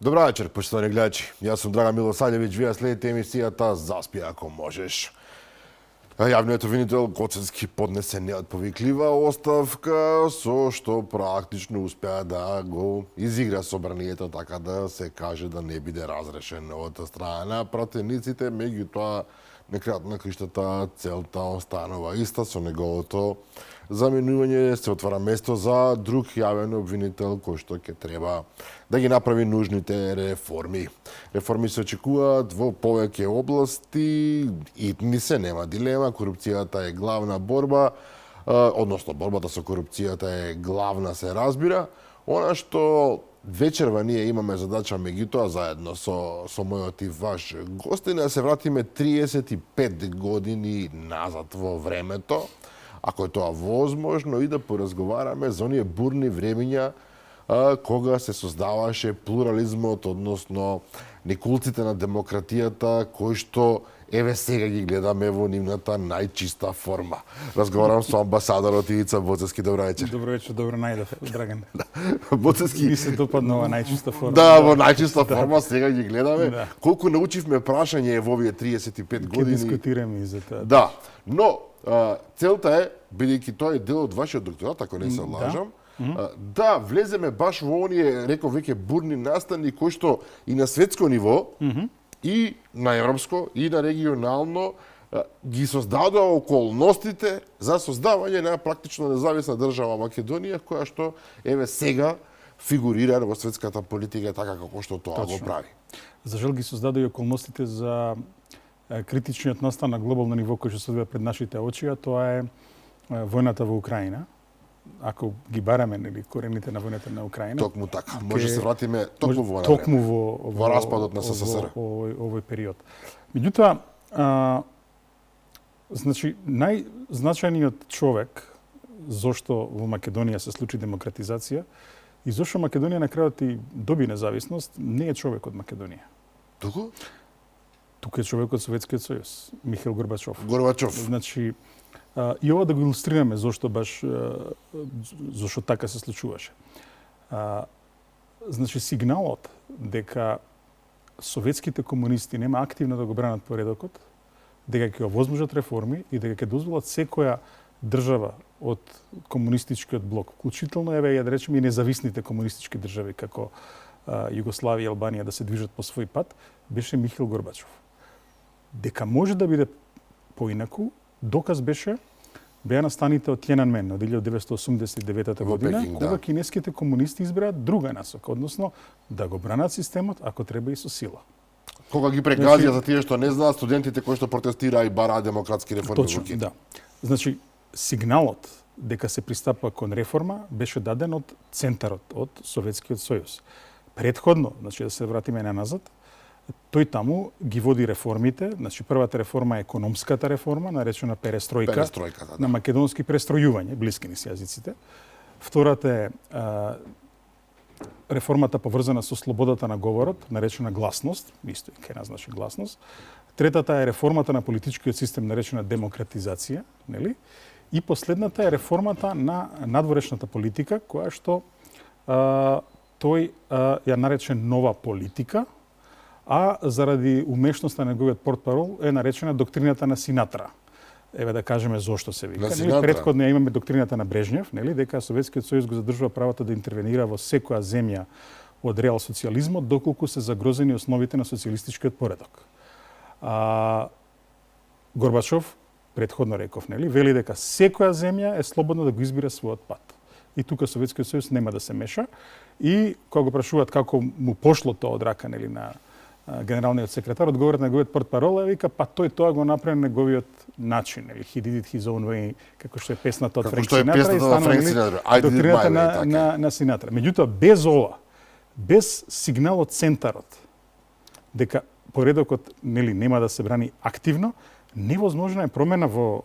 Добра вечер, почитувани гледачи. Јас сум Драган Милосављевиќ, вие следите емисијата Заспи ако можеш. Јавниот обвинител Гоцевски поднесе неотповиклива оставка, со што практично успеа да го изигра собранието, така да се каже да не биде разрешен од страна на пратениците, меѓутоа на крајот на криштата целта останува иста, со неговото заменување се отвара место за друг јавен обвинител кој што ќе треба да ги направи нужните реформи. Реформи се очекуваат во повеќе области и ни се нема дилема, корупцијата е главна борба, односно борбата со корупцијата е главна, се разбира. Она што вечерва ние имаме задача, меѓутоа заедно со мојот и ваш гостин, да се вратиме 35 години назад во времето, ако е тоа возможно, и да поразговараме за оние бурни времиња кога се создаваше плурализмот, односно некулците на демократијата, кои што еве сега ги гледаме во нивната најчиста форма. Разговарам со амбасадорот Ивица Боцевски. Добро вечер. Добро вечер, добро најдов, Драган. Боцевски. Mi се допадна ова најчиста форма. Да, во најчиста форма сега ги гледаме. Да. Колку научивме прашање во овие 35 години. Ке дискутираме и за тоа. Да, но целта е, бидејќи тоа е дел од вашиот докторат, ако не се лажам, да влеземе баш во оние, реков веќе, бурни настани кои што и на светско ниво, и на европско, и на регионално, ги создадоа околностите за создавање на практично независна држава Македонија, која што еве сега фигурира во светската политика така како што тоа го прави. За жал ги создадоа и околностите за критичниот настан на глобално ниво кој што се одвива пред нашите очи, а тоа е војната во Украина. Ако ги бараме, нели, корените на војната на Украина. Токму така. Може се вратиме токму во токму во распадот на СССР. Овој период. Меѓутоа, значи најзначајниот човек зошто во Македонија се случи демократизација и зошто Македонија на крајот и доби независност, не е човек од Македонија. Туку? Тука е човек од Советскиот сојуз, Михаил Горбачов. Горбачов. Значи, и ова да го илустрираме зошто така се случуваше. Значи, сигналот дека советските комунисти нема активно да го бранат поредокот, дека ќе овозможат реформи и дека ќе дозволат секоја држава од комунистичкиот блок, вклучително еве ја да речеме и независните комунистички држави како Југославија и Албанија да се движат по свој пат, беше Михаил Горбачов. Дека може да биде поинаку, доказ беа настаните од Тјенанмен од 1989 година, Пекинг, кога да. кинеските комунисти избраат друга насока, односно да го бранат системот, ако треба и со сила. Кога ги прегазија за тие што не знаат студентите кои што протестираа и бараа демократски реформи во Кина. Да. Значи, сигналот дека се пристапува кон реформа беше даден од центарот, од Советскиот сојуз. Претходно, значи да се вратиме назад, тој таму ги води реформите. Значи, првата реформа е економската реформа, наречена перестројка, Да. на македонски престројување, блиски ни се јазиците. Втората е реформата поврзана со слободата на говорот, наречена гласност, исто и кај нас значи гласност. Третата е реформата на политичкиот систем, наречена демократизација, нели? И последната е реформата на надворешната политика, која што тој ја нарече нова политика, а заради умешноста на неговиот портпарол е наречена доктрината на Синатра. Еве да кажеме зошто се вика. Нели, претходно имаме доктрината на Брежнев, нели, дека Советскиот сојуз го задржува правото да интервенира во секоја земја од реал социјализмот доколку се загрозени основите на социјалистичкиот поредок. Горбачов, претходно реков, нели, вели дека секоја земја е слободна да го избира својот пат. И тука Советскиот сојуз нема да се меша. И кога го прашуваат како му пошло тоа од рака, нели, на генералниот секретар, одговорот на неговиот портпарол е вика, па тој тоа го направи на неговиот начин, или he did it his own way, како што е песната од Френк Синатра и станува доктрината на Синатра. Меѓутоа, без ова, без сигнал од центарот, дека поредокот нели нема да се брани активно, невозможна е промена во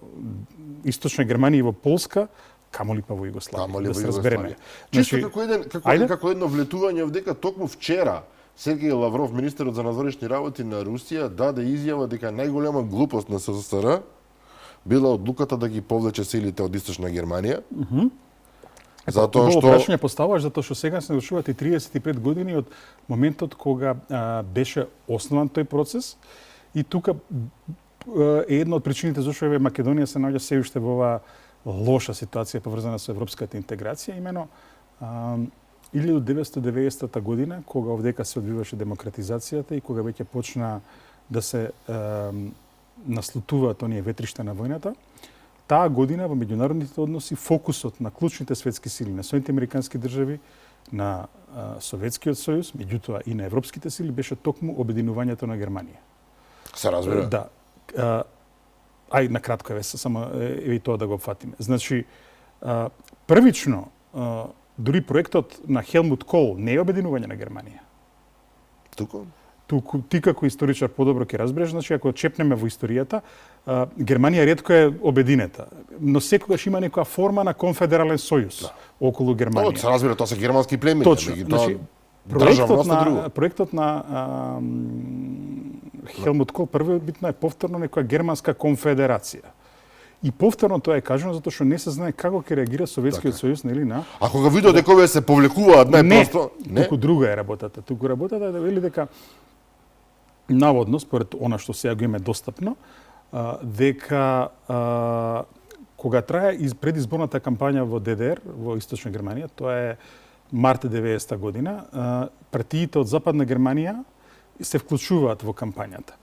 Источна Германија и во Полска, камоли па во Југославија, да се разбереме. Чисто како едно влетување дека токму вчера Сергеј Лавров, министерот за надворешни работи на Русија, даде изјава дека најголема глупост на СССР била одлуката да ги повлече силите од Источна Германија. Затоа што што прашање поставуваш затоа што сега се навршуваат и 35 години од моментот кога беше основан тој процес и тука е една од причините зашто Македонија се наоѓа се уште во оваа лоша ситуација поврзана со европската интеграција, имено 1990 година, кога овдека се одвиваше демократизацијата и кога веќе почна да се наслутуваат оние ветришта на војната, таа година во меѓународните односи фокусот на клучните светски сили, на Соединените американски држави, на Советскиот сојуз, меѓутоа и на европските сили беше токму обединувањето на Германија. се разбира. Да. Ај на кратко само и тоа да го опфатиме. Значи првично дури проектот на Хелмут Кол не е обединување на Германија. Туку ти како историчар подобро ќе разбереш, значи ако чепнеме во историјата, Германија ретко е обединета, но секогаш има некоја форма на конфедерален сојуз околу Германија. Се разбира, тоа се германски племени. Точно. Значи, проектот на Хелмут Кол првобитно е повторно некоја германска конфедерација. И повторно тоа е кажано затоа што не се знае како ќе реагира Советскиот сојуз, нели на. А кога видов дека овие се повлекуваат најпросто, не. Туку друга е работата. Туку работата е да вели дека наводно според она што сега го има достапно, дека кога трае предизборната кампања во ДДР, во Источна Германија, тоа е март 90-та година, партиите од Западна Германија се вклучуваат во кампањата.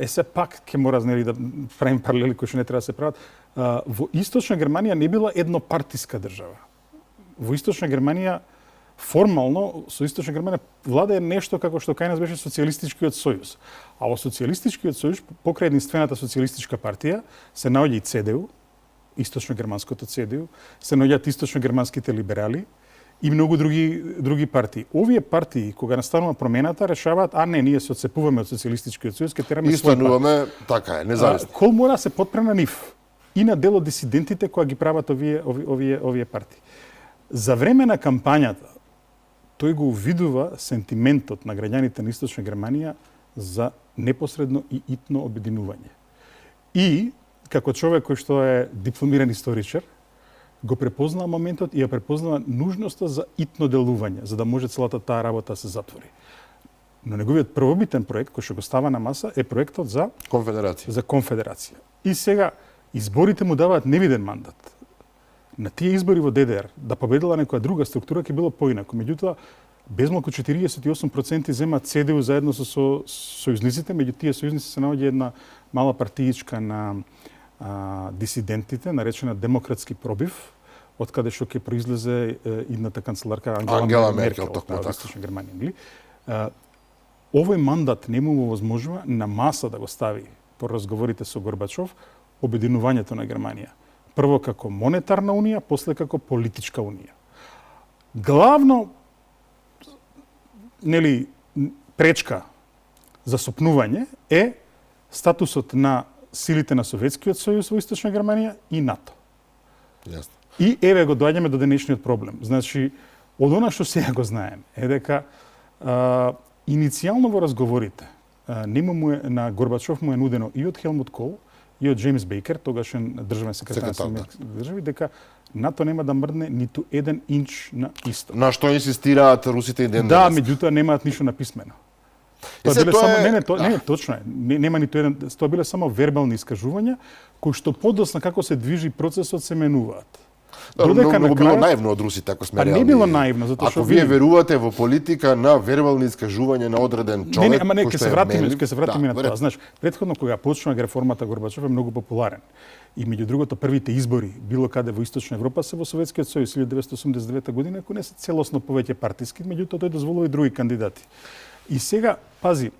Се пак ќе мора да правим паралели кои што не треба да се прават. Во Источна Германија не била еднопартиска држава. Во Источна Германија формално со Источна Германија влада е нешто како што кај нас беше социјалистичкиот сојуз. А во социјалистичкиот сојуз покрај единствената социјалистичка партија се наоѓа и ЦДУ, источно-германското ЦДУ, се наоѓаат источно-германските либерали и многу други партии. Овие партии кога настанува промената решаваат не, ние се отцепуваме од социјалистичкиот сојуз, ќе тераме свој пат. Истануваме, така е, независно. Кол мора да се подпре на нив и на дел од дисидентите кои ги прават овие партии. За време на кампањата тој го увидува сентиментот на граѓаните на Источна Германија за непосредно и итно обединување. И, како човек кој што е дипломиран историчар, го препознава моментот и ја препознава нужноста за итно делување, за да може целата таа работа да се затвори. Но неговиот првобитен проект, кој што го става на маса, е проектот за конфедерација. И сега, изборите му даваат невиден мандат. На тие избори во ДДР да победила некоја друга структура ќе било поинако. Меѓутоа, безмалку 48% зема ЦДУ заедно со сојузниците, меѓу тие сојузници се наоѓа една мала партиичка на дисидентите, наречена Демократски пробив, од каде што ќе произлезе идната канцеларка Ангела Меркел, од Источна Германија, нели? Овој мандат не му овозможува на маса да го стави по разговорите со Горбачов обединувањето на Германија. Прво како монетарна унија, после како политичка унија. Главно пречка за сопнување е статусот на силите на Советскиот сојуз во Источна Германија и НАТО. Јасно. И еве го доаѓаме до денешниот проблем. Значи, од она што сега го знаеме е дека иницијално во разговорите на Горбачов му е нудено и од Хелмут Кол и од Джеймс Бейкер, тогашен државен секретар на Соединетите држави, дека НАТО нема да мрдне ниту еден инч на исток. На што инсистираат русите и ден денес? Да, меѓутоа немаат ништо написмено. Не, точно е. Нема ниту еден, тоа биле само вербални искажувања кои што подоцна како се движи процесот се менуваат. Многу било наивно од русите, ако сме реални. Не било наивно, затоа што ако вие верувате во политика на вербални искажувања на одреден човек, ќе се вратиме на тоа. Знаеш, претходно кога почнува реформата Горбачов е многу популарен. И меѓу другото првите избори било каде во Источна Европа се во Советскиот сојуз 1989 година, кои не се целосно повеќе партиски, меѓутоа тој дозволува и други кандидати. И сега, пази,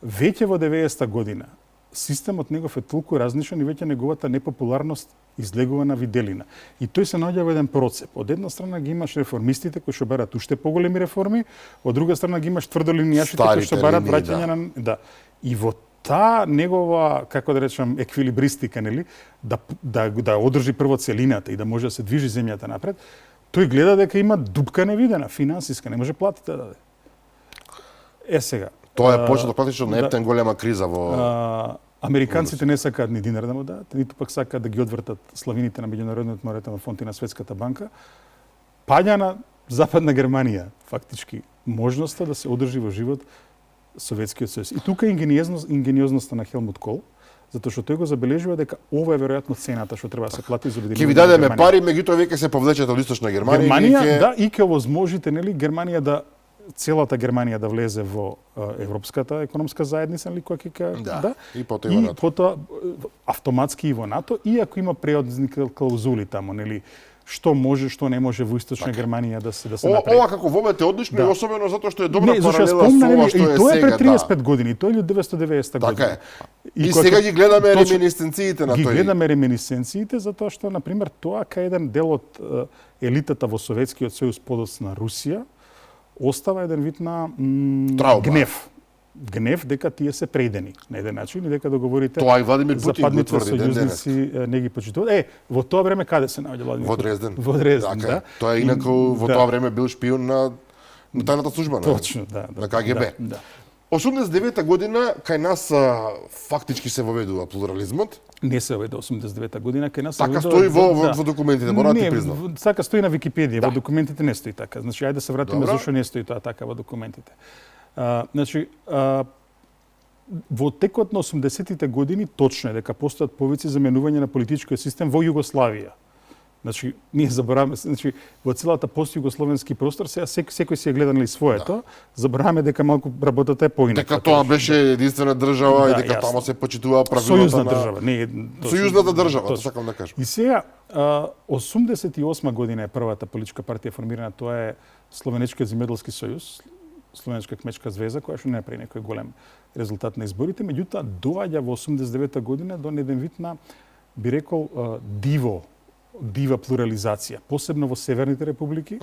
веќе во 90-та година системот негов е толку различен и веќе неговата непопуларност излегува на виделина. И тој се наоѓа во еден процеп. Од една страна ги имаш реформистите кои што барат уште поголеми реформи, од друга страна ги имаш тврдолинијашите кои што барат враќање на И во таа негова, како да речам, еквилибристика, нели, да одржи прво целината и да може да се движи земјата напред, тој гледа дека има дупка невидена, финансиска, не може платите да даде. Сега. Тоа е почнато практично на ептен голема криза во американците не сакаат ни динар да му дадат, ниту пак сакаат да ги одвртат славините на меѓународниот монетарен фонд и на Светската банка. паѓа на Западна Германија, фактички, можноста да се одржи во живот Советскиот сојуз. И тука ингениозноста на Хелмут Кол, затоа што тој го забележува дека ова е веројатно цената што треба да се плати за обединување. Ќе ви дадеме пари, меѓутоа веќе се повлечете од Источна Германија. Германија, и ќе овозможите, нели, целата Германија да влезе во Европската економска заедница, нели, која ќе да. И потоа автоматски и во НАТО, иако има преодни клаузули таму, нели, што може, што не може во Источна Германија да се направи. Ова како вовете одлично и особено затоа што е добра паралела со ова што е сега. И тоа е пред 35 години, тоа е 1990 година. Така е. И сега ги гледаме реминисценциите на тој. Ги гледаме реминисценциите затоа што, например, тоа кај еден дел од елитата во Советскиот сојуз подоцна Русија остава еден вид на гнев дека тие се предени на еден начин и дека договорите тоа и Владимир Путин го тврди сојузници не ги почитуваат. Во тоа време каде се наоѓа Владимир Путин? Во Дрезден, да. Тоа е инаку во тоа време бил шпион на тајната служба Точно, на КГБ. 89-та година кај нас фактички се воведува плурализмот. Не се воведе 89-та година кај нас. Така стои во документите, мора да ти признам. Така стои на Википедија, во документите не стои така. Значи ајде да се вратиме зашто не стои тоа така во документите. Значи, во текот на 80-тите години точно е дека постојат повици за менување на политичкиот систем во Југославија. Значи, ние забораваме, значи, во целата постјугословенски простор, сега секој си е гледан ли своето, забораваме дека малку работата е поинака. Дека тоа беше единствена држава и дека таму се почитуваа правилата Сојузна држава, не е Сојузната држава, тоа сакам да кажам. И сега 88 година е првата политичка партија формирана, тоа е Словенечкиот земјоделски сојуз, Словенечка кмечка звеза, која што не направи некој голем резултат на изборите, меѓутоа доаѓа во 89 година до еден вид на, би рекол, дива плурализација, посебно во северните републики,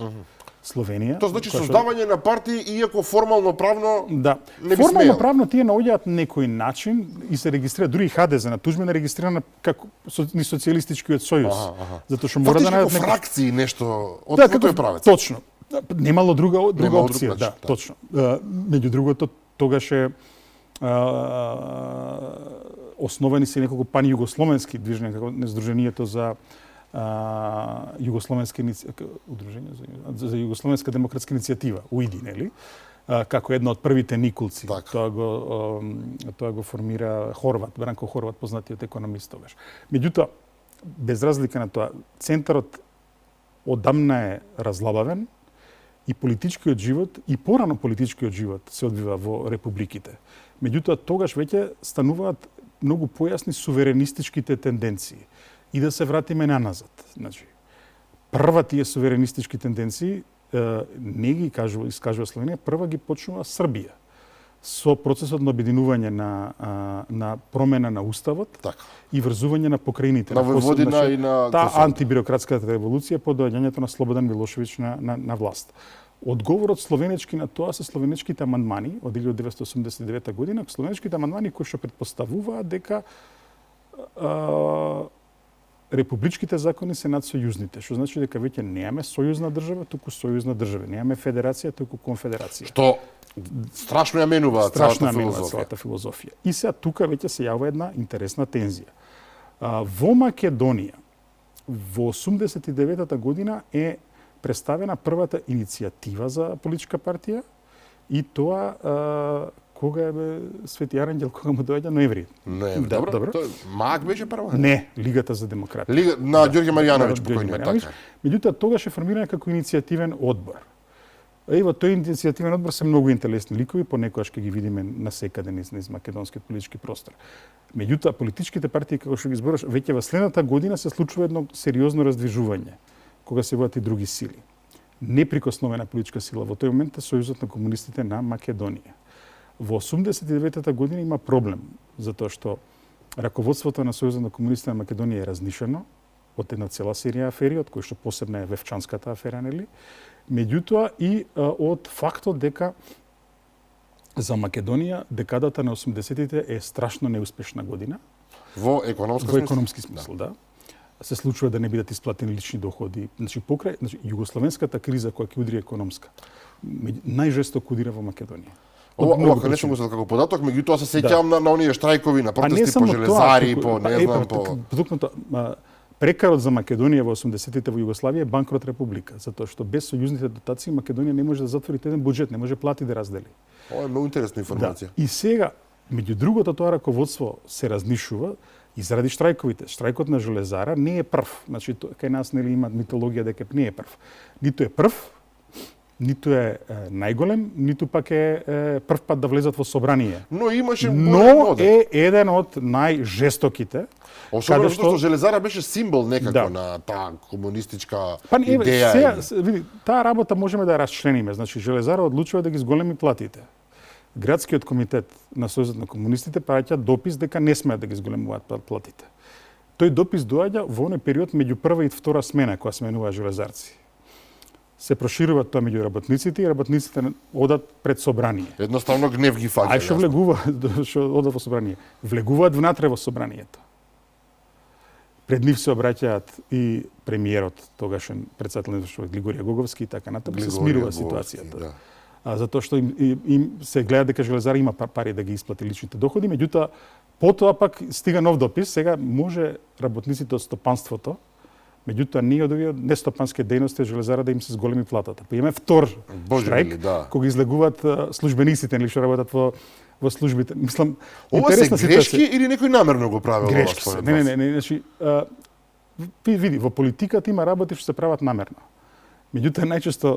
Словенија. Тоа значи создавање на партии, иако формално правно не би смеел. Формално правно тие наоѓаат некој начин и се регистрира, дури и ХДЗ на Тужман е регистрирана како ни социјалистичкиот сојуз. Затоа што мора да најдат фракции нешто од тој правец. Точно. Немало друга опција, да, точно. Меѓу другото, тогаш е основани се неколку панјугословенски движења, како Сдруженијето за југословенска удружение за југословенска демократска иницијатива, УИДИ, нели? Како една од првите никулци. Тоа го формира Хорват, Бранко Хорват, познатиот економист тогаш. Меѓутоа, без разлика на тоа, центарот одамна е разлабавен и политичкиот живот, и порано политичкиот живот се одвива во републиките. Меѓутоа, тогаш веќе стануваат многу појасни суверенистичките тенденции. И да се вратиме наназад. Значи, прва тие суверенистички тенденции не ги искажува Словенија, прва ги почнува Србија. Со процесот на обединување на промена на уставот и врзување на покрајните. На Војводина и на таа антибирократската револуција по доаѓањето на Слободан Милошевиќ на власт. Одговорот словенечки на тоа се словенечките амандмани од 1989 година, словенечките амандмани кои што претпоставуваат дека републичките закони се над сојузните, што значи дека веќе немаме сојузна држава, туку сојузна држава, немаме федерација, туку конфедерација. Што страшно ја менува целата филозофија. И сега тука веќе се јавува една интересна тензија. Во Македонија во 89-та година е представена првата иницијатива за политичка партија и тоа кога е Свети Арангел, кога му доаѓа ноември. Добро. МАК беше прва? Не, Лигата за демократија. На Ѓорѓе Маријановиќ покојниот, така. Меѓутоа тогаш е формирана како иницијативен одбор. И во тој иницијативен одбор се многу интересни ликови, понекогаш ќе ги видиме насекаде низ македонскиот политички простор. Меѓутоа политичките партии како што ги зборуваш, веќе во следната година се случува едно сериозно раздвижување, кога се водат и други сили. Неприкосновена политичка сила во тој момент е Сојузот на комунистите на Македонија. Во 89-та година има проблем, затоа што раководството на Сојузот на комунистите на Македонија е разнишено од една цела серија афери, од кои што посебна е Вевчанската афера, нели? Меѓутоа и од фактот дека за Македонија декадата на 80-тите е страшно неуспешна година. Во економски смисол, да. Се случува да не бидат исплатени лични доходи. Значи, југословенската криза која ќе удри економска, најжестоко удира во Македонија. Ова не сум го како податок, меѓутоа се сеќавам на оние штрајкови, на протести по железари, по не знам, по... Прекарот за Македонија во 80-тите во Југославија е банкрот република, затоа што без сојузните дотации Македонија не може да затвори еден буџет, не може плати да раздели. Ова е многу интересна информација. Да. И сега, меѓу другото, тоа раководство се разнишува и заради штрајковите. Штрајкот на железара не е прв. Значи, кај нас нели има митологија дека не е прв. Ниту е прв, ниту е најголем, ниту пак е прв пат да влезат во собрание. Но имаше Но е еден од најжестоките. Особено што железара беше символ некако на таа комунистичка идеја. Сега, види, таа работа можеме да ја расчлениме. Значи, железара одлучува да ги зголеми платите. Градскиот комитет на Сојузот на комунистите праќа допис дека не смеат да ги зголемуваат платите. Тој допис доаѓа во оној период меѓу прва и втора смена која сменува железарци. Се проширува тоа меѓу работниците и работниците одат пред собрание. Едноставно гнев ги фаќа. Ај што влегуваат, што одат во собрание. Влегуваат внатре во собранието. Пред нив се обраќаат и премиерот, тогашен председател на Совет Глигорија Гоговски и така натаму, се смирува ситуацијата. Да. Затоа што им се гледа дека железара има пари да ги исплати личните доходи, меѓутоа потоа пак стига нов допис, сега може работниците од стопанството, меѓутоа ние од овие нестопански дејности железара да им се зголеми платата. Па имаме втор штрајк, кога излегуваат службениците или што работат во службите. Мислам, ова се грешки или некој намерно го правил ова според вас? Не, значи види, во политиката има работи што се прават намерно. Меѓутоа најчесто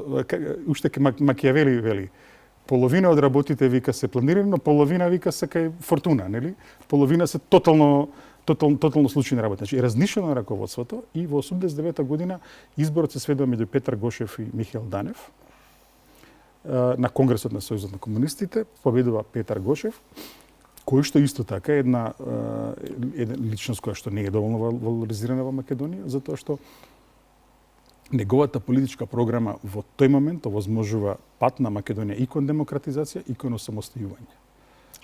уште Макијавели вели половина од работите вика се планирани, но половина вика се кај фортуна, нели? Половина се тотално случајни работи. Значи разнишено раководството и во 89 година изборот се сведува меѓу Петар Гошев и Михаил Данев. На Конгресот на Сојузот на комунистите победува Петар Гошев, кој што исто така е една личност која што не е доволно валоризирана во Македонија, затоа што неговата политичка програма во тој момент овозможува пат на Македонија и кон демократизација и кон осамостојување.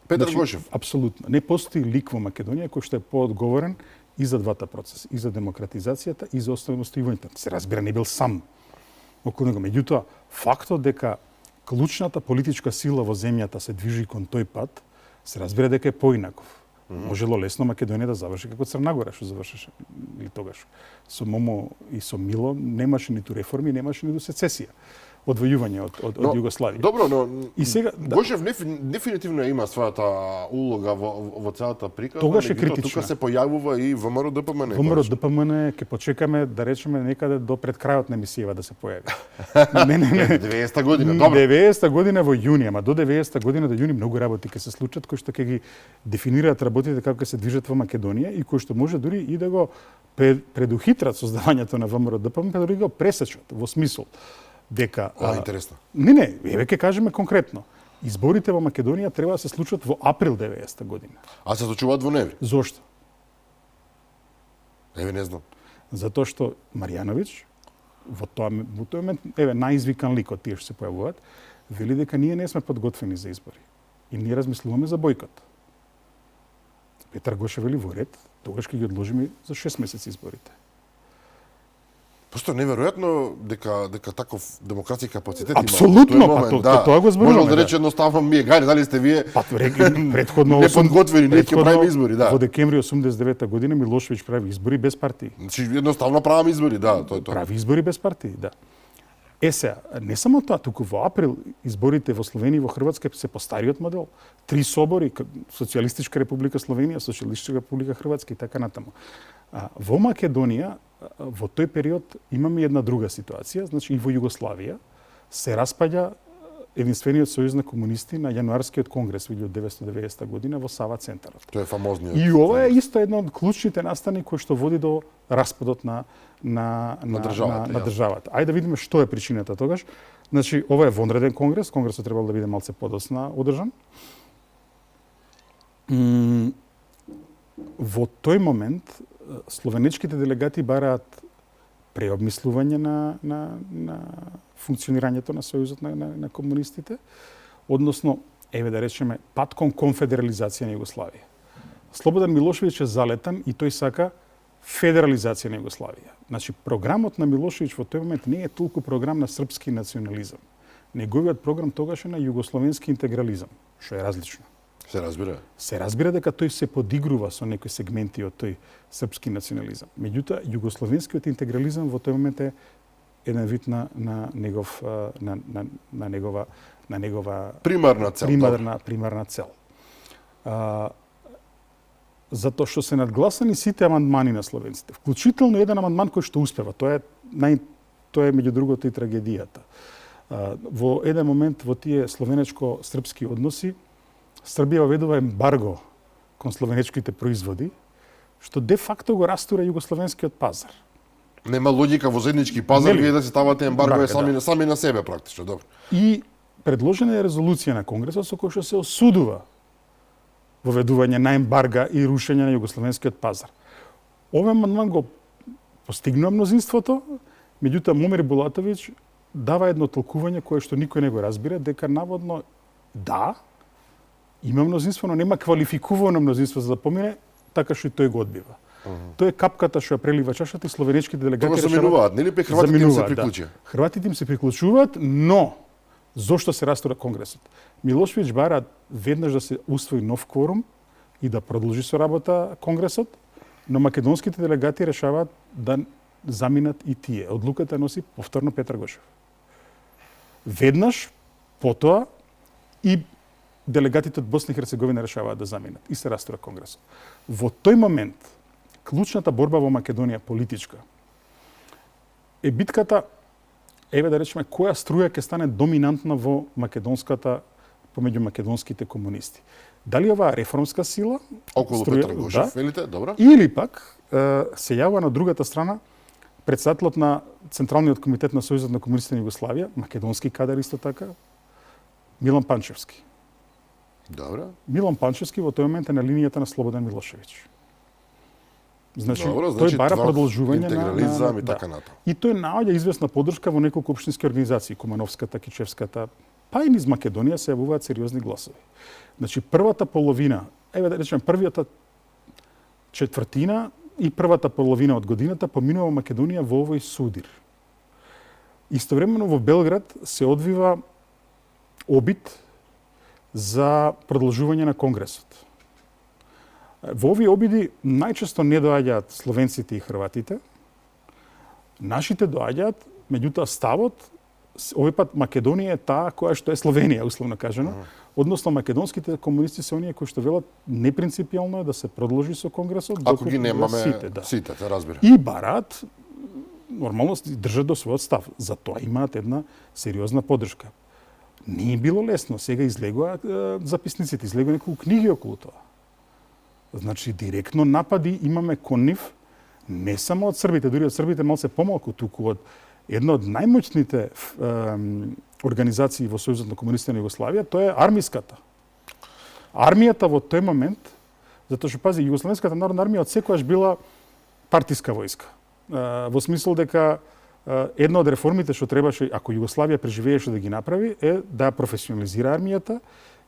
Петар Гошев? Апсолутно. Не постои лик во Македонија кој што е поодговорен и за двата процеси, и за демократизацијата, и за осамостојувањето. Се разбира, не бил сам околу него. Меѓутоа, фактот дека клучната политичка сила во земјата се движи кон тој пат, се разбира дека е поинаков. Можело лесно Македонија да заврши како Црна Гора, што завршеше и тогаш. Со Момо и со Мило немаше ниту реформи, немаше ниту сецесија, одвојување од Југославија. Добро, но и сега Гошев дефинитивно има својата улога во целата приказна. Тогаш е критична. Тука се појавува и ВМРО ДПМН. ВМРО ДПМН ќе почекаме да речеме некаде до пред крајот на емисијава да се појави. Не. 90-та година, добро. 90-та година во јуни, ама до 90-та година до јуни многу работи ќе се случат кои што ќе ги дефинираат работите како ќе се движат во Македонија и кои што може дури и да го предухитрат создавањето на ВМРО ДПМН, па дури го пресечат во смисол дека интересно. Не, еве ќе кажеме конкретно. Изборите во Македонија треба да се случат во април 90-та година. А се случуваат во ноември? Зошто? Еве не знам. Затоа што Марјановиќ во тој момент, еве најизвикан лик од тие што се појавуваат, вели дека ние не сме подготвени за избори и ние размислуваме за бојкот. Петар Гошев вели во ред, тогаш ќе ги одложиме за 6 месеци изборите. Просто неверојатно дека таков демократски капацитет има. Апсолутно, тоа го зборуваме. Може да рече едноставно ми е гајде, дали сте вие предходно неподготвени, ние ќе правиме избори, да. Во декември 89 година Милошевиќ прави избори без партии. Значи едноставно правиме избори, да, тоа. Прави избори без партии, да. Сега, не само тоа, туку во април изборите во Словенија и во Хрватска се по стариот модел. 3 собори, Социјалистичка република Словенија, Социјалистичка република Хрватска и така натаму. Во Македонија во тој период имаме една друга ситуација, значи и во Југославија се распаѓа единствениот сојуз на комунисти на јануарскиот конгрес во 1990 година во Сава центарот. Тоа е фамозниот. И ова е исто една од клучните настани кои што води до распадот на државата. Ајде да видиме што е причината тогаш. Значи ова е вонреден конгрес, конгресот требало да биде малце подоцна одржан. Во тој момент словенечките делегати бараат преобмислување на функционирањето на Сојузот на комунистите, односно, еве да речеме, пат кон конфедерализација на Југославија. Слободан Милошевиќ е залетан и тој сака федерализација на Југославија. Значи, програмот на Милошевиќ во тој момент не е толку програм на српски национализам. Неговиот програм тогаш е на југословенски интегрализам, што е различно. Се разбира дека тој се подигрува со некои сегменти од тој српски национализам. Меѓутоа, југословенскиот интегрализам во тој момент е еден вид на негова примарна цел. Затоа што се надгласани сите амандмани на словенците, вклучително еден амандман кој што успева, тоа е меѓу другото и трагедијата. Во еден момент во тие словенечко-српски односи Србија воведува ембарго кон словенечките производи, што де факто го растура југословенскиот пазар. Нема логика во заеднички пазар вие да се ставате ембарго сами на себе практично, добро. И предложена е резолуција на Конгресот со која што се осудува воведување на ембарга и рушење на југословенскиот пазар. Овој амандман го постигнува мнозинството, меѓутоа Момир Булатовиќ дава едно толкување кое што никој не го разбира, дека наводно има мнозинство, но нема квалификувано мнозинство за да помине, така што и тој го одбива. Тоа е капката што ја прелива чашата и словенечките делегати тоа заминуваат, нели пе хрватите им се приклучија? Хрватите им се приклучуваат, но зошто се растура Конгресот? Милошевиќ бара веднаш да се усвои нов кворум и да продолжи со работа Конгресот, но македонските делегати решаваат да заминат и тие. Одлуката носи повторно Петар Гошев. Веднаш потоа и делегатите од Босна и Херцеговина решаваат да заминат и се растура Конгресот. Во тој момент клучната борба во Македонија политичка е битката, еве да речеме, која струја ќе стане доминантна во македонската помеѓу македонските комунисти. Дали оваа реформска сила околу Петар Гошев, велите, добро? Или пак се јавува на другата страна председателот на Централниот комитет на Сојузот на комунистите на Југославија, македонски кадар исто така, Милан Панчевски. Добро. Милан Панчевски во тој момент е на линијата на Слободан Милошевиќ. Значи, добро, тој бара продолжување интегрализам и така натаму. И тој наоѓа известна поддршка во неколку општински организации, Кумановската, Кичевската, па и низ Македонија се јавуваат сериозни гласови. Значи, првата половина, еве да речеме првата четвртина и првата половина од годината поминува Македонија во овој судир. Истовремено во Белград се одвива обид за продолжување на Конгресот. Во овие обиди најчесто не доаѓаат словенците и хрватите. Нашите доаѓаат, меѓутоа ставот, овој пат Македонија е таа која што е Словенија, условно кажано. Односно, македонските комунисти се оние кои што велат непринципијално е да се продолжи со Конгресот. Ако ги немаме сите, те разбира. И бараат, нормално држат до својот став. Затоа имаат една сериозна поддршка. Не е било лесно. Сега излегува записниците, излегува неколку книги околу тоа. Значи, директно напади имаме кон нив, не само од србите, дури од србите малце помалку, туку од една од најмоćните организации во Сојузот на комунистите на Југославија, тоа е армиската. Армијата во тој момент, затоа што пази, Југословенската народна армија од секојаш била партиска војска. Во смисол дека една од реформите што требаше, ако Југославија преживееше да ги направи, е да професионализира армијата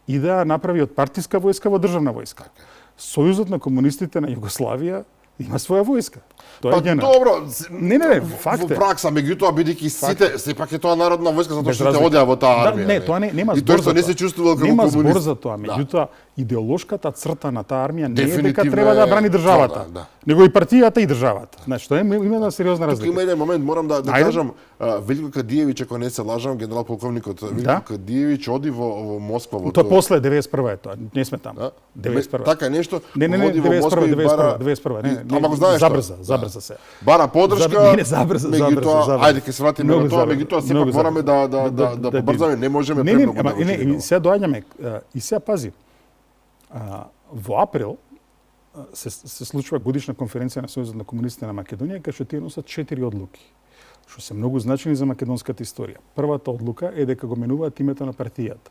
и да направи од партиска војска во државна војска. Сојузот на комунистите на Југославија има своја војска. Тоа е гена. Добро, не, факт е. Во пракса, меѓутоа бидејќи сите сепак е тоа народна војска затоа што сите одеа во таа армија. Не, тоа нема збор. И тоа што не се чувствувал како комунист. Нема збор за тоа, меѓутоа идеолошката црта на таа армија не е дека треба да брани државата, него и партијата и државата. Значи тоа има една сериозна разлика. Тук има еден момент, морам да кажам, Велико Кадиевиќ, ако не се лажам, генерал полковникот Велико Кадиевиќ оди во Москва во тоа. Тоа после 91 е тоа, не сме таму. 91. Така е нешто. Не, 91. Ама го знаеш забрза се. Бара поддршка. Забрза. Ајде ќе се вратиме на тоа, меѓутоа сепак мораме да побрзаме, не можеме премногу да го чекаме. Не, сега доаѓаме и сега пази. Во април се случува годишна конференција на Сојузот на комунистите на Македонија, кај што тие носат 4 одлуки, што се многу значени за македонската историја. Првата одлука е дека го менуваат името на партијата.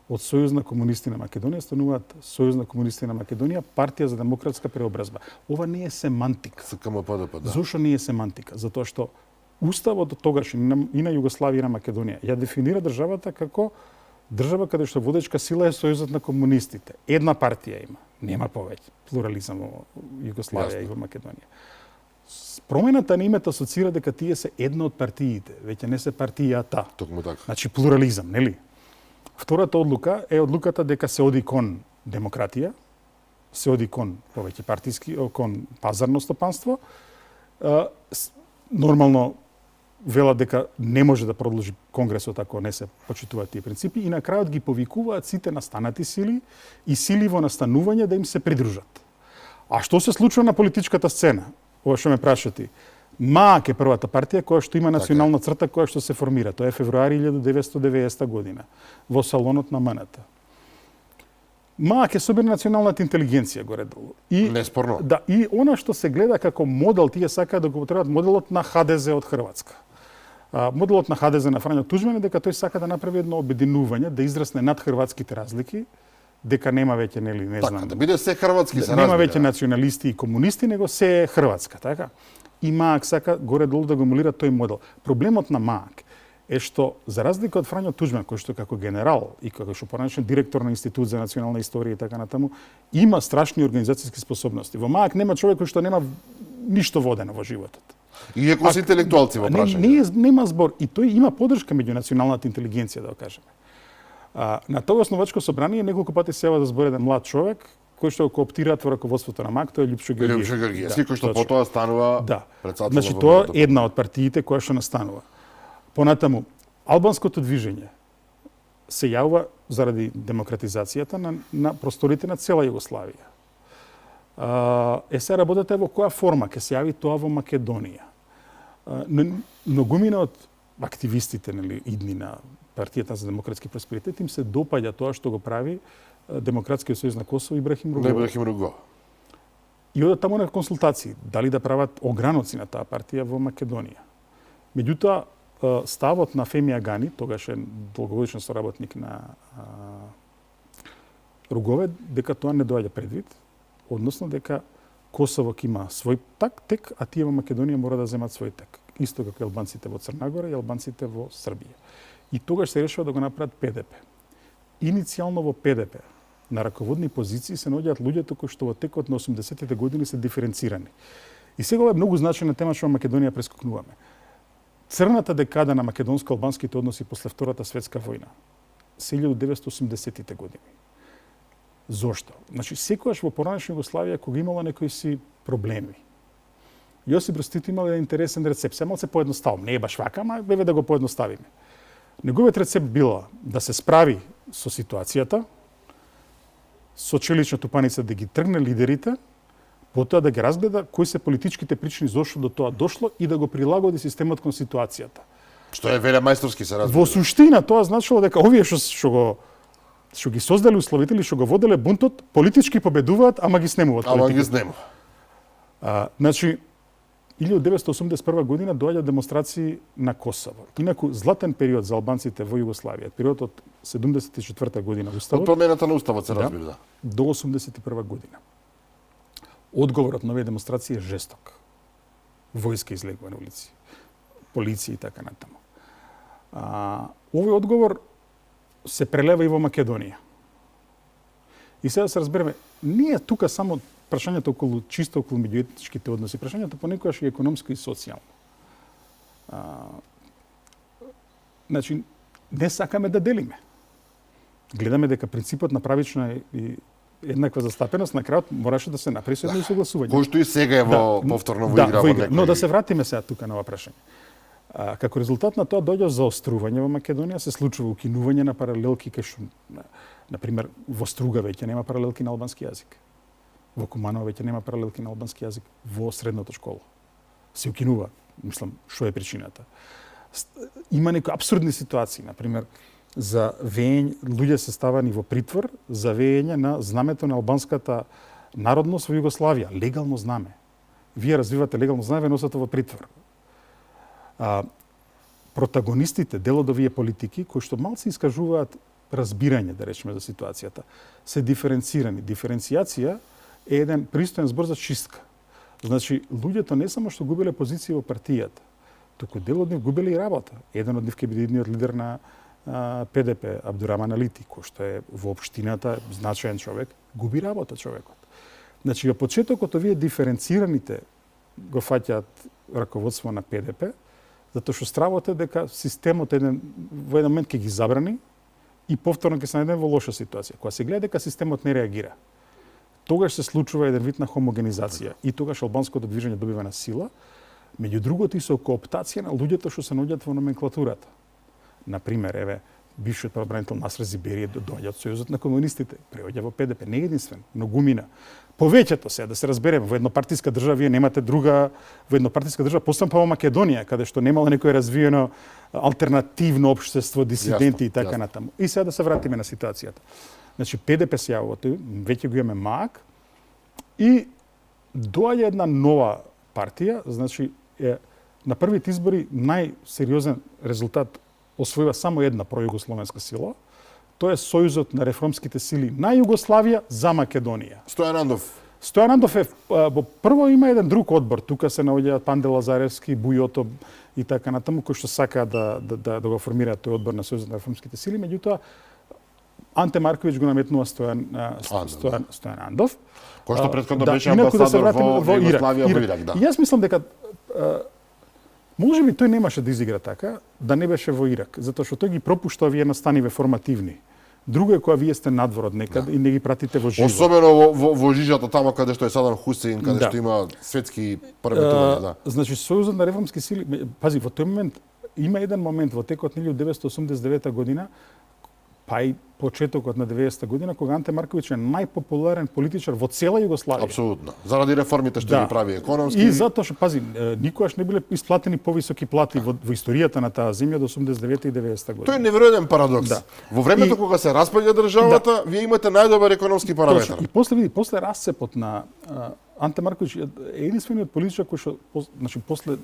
Од Сојуз на комунисти на Македонија стануваат Сојуз на комунисти на Македонија, партија за демократска преобразба. Ова не е семантика. СКМПДП, да. Зошто не е семантика? Затоа што уставот од тогаш и на Југославија и на Македонија ја дефинира државата како држава каде што водечка сила е Сојузот на комунистите. Една партија има, нема повеќе плурализам во Југославија и во Македонија. Промената на името асоцира дека тие се една од партиите, веќе не се партијата. Токму така. Значи плурализам, нели? Втората одлука е одлуката дека се оди кон демократија, се оди кон повеќе партиски, кон пазарно стопанство. Нормално велат дека не може да продолжи Конгресот ако не се почитуваат тие принципи и на крајот ги повикуваат сите настанати сили и сили во настанување да им се придружат. А што се случува на политичката сцена? Ова што ме прашати. МААК е првата партија која што има национална црта која што се формира. Тоа е февруари 1990 година во салонот на МНТ. МААК е собира националната интелигенција горе-долу. И неспорно. Да, и она што се гледа како модел, тие сакаат да го употребат моделот на ХДЗ од Хрватска. Моделот на ХДЗ на Фрањо Туџман е дека тој сака да направи едно обединување, да израсне над хрватските разлики, дека нема веќе не Така, знам. да биде се хрватски се Нема разбира. веќе националисти и комунисти, него се е Хрватска, така? И МААК сака горе-долу да го емулира тој модел. Проблемот на МААК е што, за разлика од Фрањо Туџман, кој што како генерал и како што поранешен директор на Институт за национална историја и така натаму, има страшни организацијски способности. Во МААК нема човек кој што нема ништо водено во животот. Иако се интелектуалци во прашање. Нема збор. И тој има подршка меѓу националната интелигенција, да го кажеме. На тоа основачко собрание неколку пати се јава да збори еден млад човек, кој што го кооптираат во раководството на МААК, тоа е Љупчо Георгиевски. Љупчо Георгиевски, кој што точно. потоа станува председател. Значи, тоа е една од партиите која што настанува. Понатаму, албанското движење се јавува заради демократизацијата на просторите на цела Југославија. Се работата во која форма ќе се јави тоа во Македонија. Многумина од активистите, нели, идни на партијата за демократски просперитет им се допаѓа тоа што го прави Демократскиот сојуз на Косово Ибрахим Ругова. И одат таму на консултации, дали да прават ограноци на таа партија во Македонија. Меѓутоа, ставот на Феми Агани, тогаш е долгогодишен соработник на Ругове, дека тоа не доаѓа предвид, односно дека Косово ќе има свој тек, а тие во Македонија мора да земат свој тек. Исто како и албанците во Црна Гора и албанците во Србија. И тогаш се решува да го направат ПДП. Иницијално во ПДП на раководни позиции се наоѓаат луѓето кои што во текот на 80-тите години се диференцирани. И сега е многу значајна тема што во Македонија прескокнуваме. Црната декада на македонско-албанските односи после Втората светска војна се 1980-тите години. Зошто? Значи, секогаш во поранешна Југославија кога имало некои си проблеми, Јосип Брз Тито имал еден интересен рецепт. Се малце поедноставам, не е баш вака, ама беве да го поедноставиме. Неговиот рецепт била да се справи со ситуацијата, со челичната паница да ги тргне лидерите, потоа да ги разгледа кои се политичките причини зошто до тоа дошло и да го прилагоди системот кон ситуацијата. Што е велемајсторски се разбира. Во суштина тоа значило дека овие што ги создали условите или што го воделе бунтот, политички победуваат, ама ги снемуваат политиката. Ама ги снемува. Значи, 1981 година доаѓа демонстрации на Косово. Инаку, златен период за албанците во Југославија, периодот од 74 година уставот. Од промената на уставот се разбира, да. До 81 година. Одговорот на овие демонстрации е жесток. Војска излегува на улици, полиција и така натаму. Овој одговор се прелева и во Македонија. И сега да се разбереме, не е тука само прашањето чисто околу меѓуетничките односи, прашањето понекогаш и економско и социјално. Значи, не сакаме да делиме. Гледаме дека принципот на правична и еднаква застапеност на крајот мораше да се направи со едно согласување. Кој што и сега е во повторно во игра во некој. Но да се вратиме сега тука на ова прашање. Како резултат на тоа доаѓа заострување во Македонија, се случува укинување на паралелки кај што, на пример, во Струга веќе нема паралелки на албански јазик. Во Куманово веќе нема паралелки на албански јазик во средната школа. Се укинува, мислам, што е причината. Има некои апсурдни ситуации, на пример, за веење, луѓе се ставани во притвор за веење на знамето на албанската народност во Југославија, легално знаме. Вие развивате легално знаме, носите во притвор. Протагонистите, дел од овие политики, кои што малце искажуваат разбирање, да речеме, за ситуацијата, се диференцирани. Диференцијација е еден пристоен збор за чистка. Значи, луѓето не само што губеле позиција во партијата, туку дел од нив губеле и работа. Еден од нив ќе биде идниот лидер на ПДП, Абдураман Алити, кој што е во општината значаен човек, губи работа човекот. Значи, во почетокот овие диференцираните го фаќаат раководство на ПДП, затоа што стравот е дека системот во еден момент ќе ги забрани и повторно ќе се најдеме во лоша ситуација. Кога се гледа дека системот не реагира, тогаш се случува еден вид на хомогенизација и тогаш албанското движење добива на сила, меѓу другото и со кооптација на луѓето што се наоѓаат во номенклатурата. Например, еве, бившиот правобранител Насер Зибери доаѓа од Сојузот на комунистите, преоѓа во ПДП, не единствен, многумина. Повеќето се, да се разбереме, во еднопартиска држава вие немате друга, во еднопартиска држава, посебно па во Македонија, каде што немало некој развиено алтернативно општество, дисиденти и така натаму. И сега да се вратиме на ситуацијата. Значи, ПДП се јавува, веќе го имаме МАК и доаѓа една нова партија, значи, на првите избори најсериозен резултат освојува само една пројугословенска сила, тоа е Сојузот на реформските сили на Југославија за Македонија. Стојан Андов. Стојан Андов е, прво има еден друг одбор, тука се наоѓаат Панде Лазаревски, Бујото и така натаму, кои што сакаат да го формираат тој одбор на Сојузот на реформските сили, меѓутоа Анте Марковиќ го наметнува Стојан Андов. Кој што претходно беше амбасадор во Југославија, во Ирак, да. И јас мислам дека може би тој немаше да изигра така, да не беше во Ирак, затоа што тој ги пропушта овие настанови формативни. Друго е кога вие сте надвор од некаде и не ги пратите во живо. Особено во жижата тамо каде што е Садам Хусеин, каде што има светски параметри, да. Значи Сојузот на реформски сили, пази, во тој момент има еден момент во текот на 1989 година, па и почетокот на 90-та година, кога Анте Марковиќ е најпопуларен политичар во цела Југославија. Апсолутно. Заради реформите што ги прави економски. И затоа што, пази, никогаш не биле исплатени повисоки плати во историјата на таа земја до 89-та и 90-та година. Тој е неверојатен парадокс. Да. Во времето кога се распаѓа државата, вие имате најдобар економски параметар. И после расцепот на Анте Марковиќ е единствениот политичар кој што, значи, после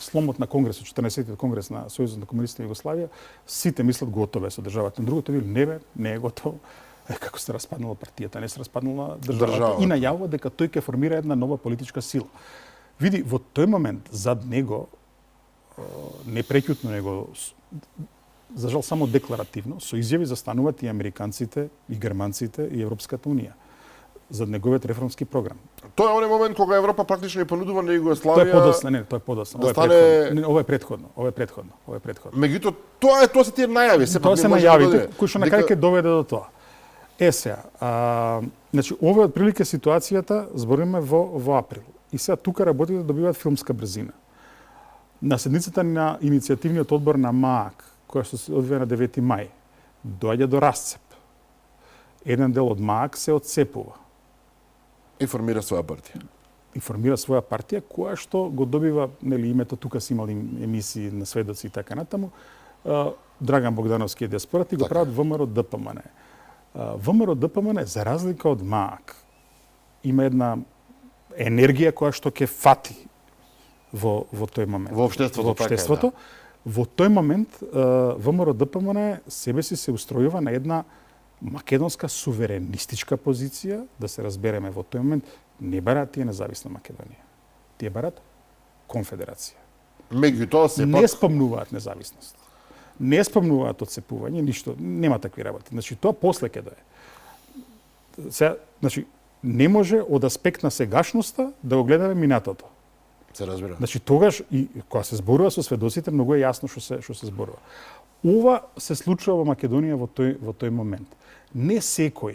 сломот на Конгресот, 14-тиот Конгрес на Сојузот на комунистите на Југославија, сите мислат готово е со државата. На другото вели не е готово. Како се распаднала партијата, не се распаднала државата. И најавува дека тој ќе формира една нова политичка сила. Види, во тој момент зад него, непреќутно него, за жал само декларативно, со изјави застануваат и американците, и германците, и Европската унија за неговиот реформски програм. Тоа е оној момент кога Европа практично и понудува на Југославија. Тоа е подоцна, не, тоа е подоцна. Да стане... Ова е претходно. Меѓутоа, тоа се тие најави, тоа се најавите кои што на крај ќе доведе до тоа. Сега, значи ова е отприлике ситуацијата, збориме во април. И сега тука работите добиваат филмска брзина. На седницата на иницијативниот одбор на МААК, која што се одвија на 9 мај, доаѓа до расцеп. Еден дел од МААК се отцепува. И формира своја партија. Која што го добива, нели, името, тука си имали емисии на сведоци и така натаму. Драган Богдановски е диаспорат и го прават ВМРО ДПМН. ВМРО ДПМН, за разлика од МААК, има една енергија која што ќе фати во тој момент. Во општеството. Во тој момент ВМРО ДПМН себе си се устројува на една македонска суверенистичка позиција, да се разбереме во тој момент, не бараат тие независна Македонија. Тие бараат конфедерација. Меѓутоа се не спомнуваат независност. Не спомнуваат отцепување, ништо, нема такви работи. Значи тоа после ќе дое. Сега, значи не може од аспект на сегашноста да го гледаме минатото. Се разбира. Значи тогаш и кога се зборува со сведоците, многу е јасно што се зборува. Ова се случува во Македонија во тој момент. Не секој